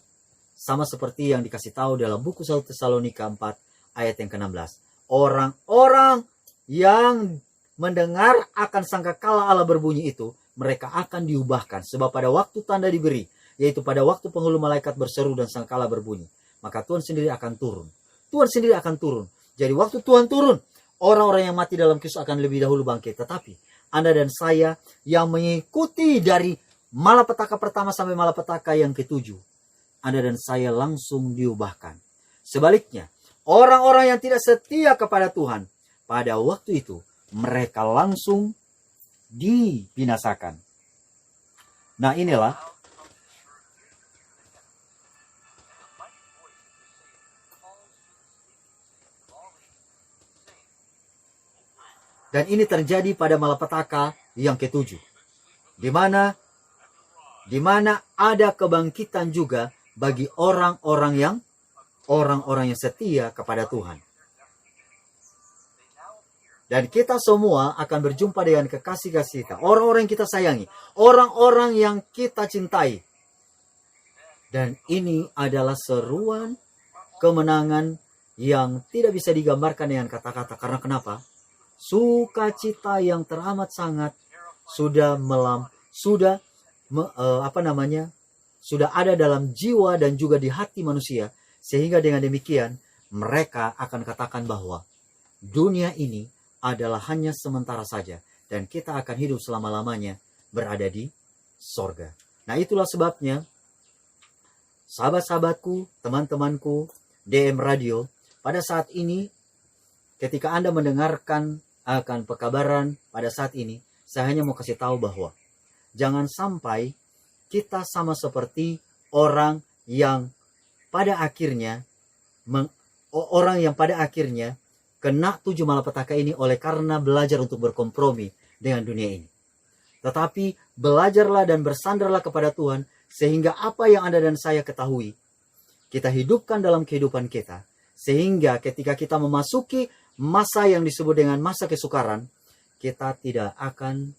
Sama seperti yang dikasih tahu dalam buku 1 Tesalonika 4 ayat yang ke-16. Orang-orang yang mendengar akan sangkakala Allah berbunyi itu, mereka akan diubahkan. Sebab pada waktu tanda diberi, yaitu pada waktu penghulu malaikat berseru dan sangkakala berbunyi, maka Tuhan sendiri akan turun. Tuhan sendiri akan turun. Jadi waktu Tuhan turun, orang-orang yang mati dalam Kristus akan lebih dahulu bangkit. Tetapi Anda dan saya yang mengikuti dari malapetaka pertama sampai malapetaka yang ke-7, Anda dan saya langsung diubahkan. Sebaliknya, orang-orang yang tidak setia kepada Tuhan, pada waktu itu mereka langsung dibinasakan. Nah, inilah dan ini terjadi pada malapetaka yang ke-7, di mana ada kebangkitan juga bagi orang-orang yang setia kepada Tuhan. Dan kita semua akan berjumpa dengan kekasih-kasih kita, orang-orang yang kita sayangi, orang-orang yang kita cintai. Dan ini adalah seruan kemenangan yang tidak bisa digambarkan dengan kata-kata. Karena kenapa? Sukacita yang teramat sangat sudah ada dalam jiwa dan juga di hati manusia, sehingga dengan demikian mereka akan katakan bahwa dunia ini adalah hanya sementara saja dan kita akan hidup selama-lamanya berada di sorga. Nah, itulah sebabnya sahabat-sahabatku, teman-temanku DM Radio, pada saat ini ketika Anda mendengarkan akan pekabaran pada saat ini, saya hanya mau kasih tahu bahwa jangan sampai kita sama seperti orang yang pada akhirnya kena 7 malapetaka ini oleh karena belajar untuk berkompromi dengan dunia ini. Tetapi belajarlah dan bersandarlah kepada Tuhan, sehingga apa yang Anda dan saya ketahui, kita hidupkan dalam kehidupan kita. Sehingga ketika kita memasuki masa yang disebut dengan masa kesukaran, kita tidak akan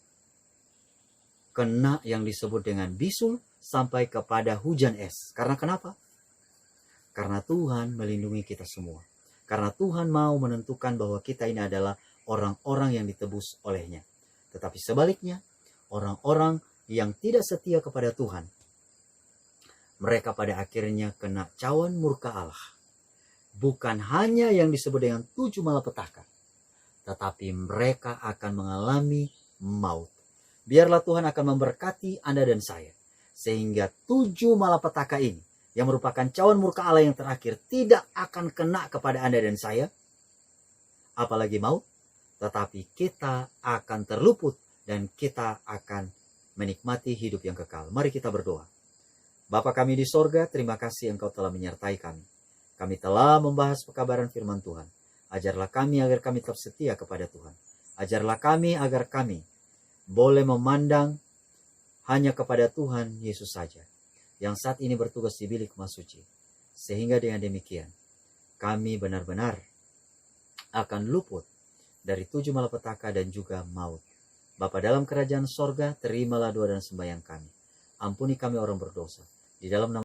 kena yang disebut dengan bisul sampai kepada hujan es. Karena kenapa? Karena Tuhan melindungi kita semua. Karena Tuhan mau menentukan bahwa kita ini adalah orang-orang yang ditebus olehnya. Tetapi sebaliknya, orang-orang yang tidak setia kepada Tuhan, mereka pada akhirnya kena cawan murka Allah. Bukan hanya yang disebut dengan 7 malapetaka, tetapi mereka akan mengalami maut. Biarlah Tuhan akan memberkati Anda dan saya, sehingga 7 malapetaka ini yang merupakan cawan murka Allah yang terakhir tidak akan kena kepada Anda dan saya, apalagi maut, tetapi kita akan terluput dan kita akan menikmati hidup yang kekal. Mari kita berdoa. Bapa kami di sorga, terima kasih Engkau telah menyertai kami. Kami telah membahas pekabaran firman Tuhan. Ajarlah kami agar kami tetap setia kepada Tuhan. Ajarlah kami agar kami boleh memandang hanya kepada Tuhan Yesus saja, yang saat ini bertugas di bilik Maha Suci. Sehingga dengan demikian, kami benar-benar akan luput dari 7 malapetaka dan juga maut. Bapa dalam kerajaan sorga, terimalah doa dan sembahyang kami. Ampuni kami orang berdosa. Di dalam nama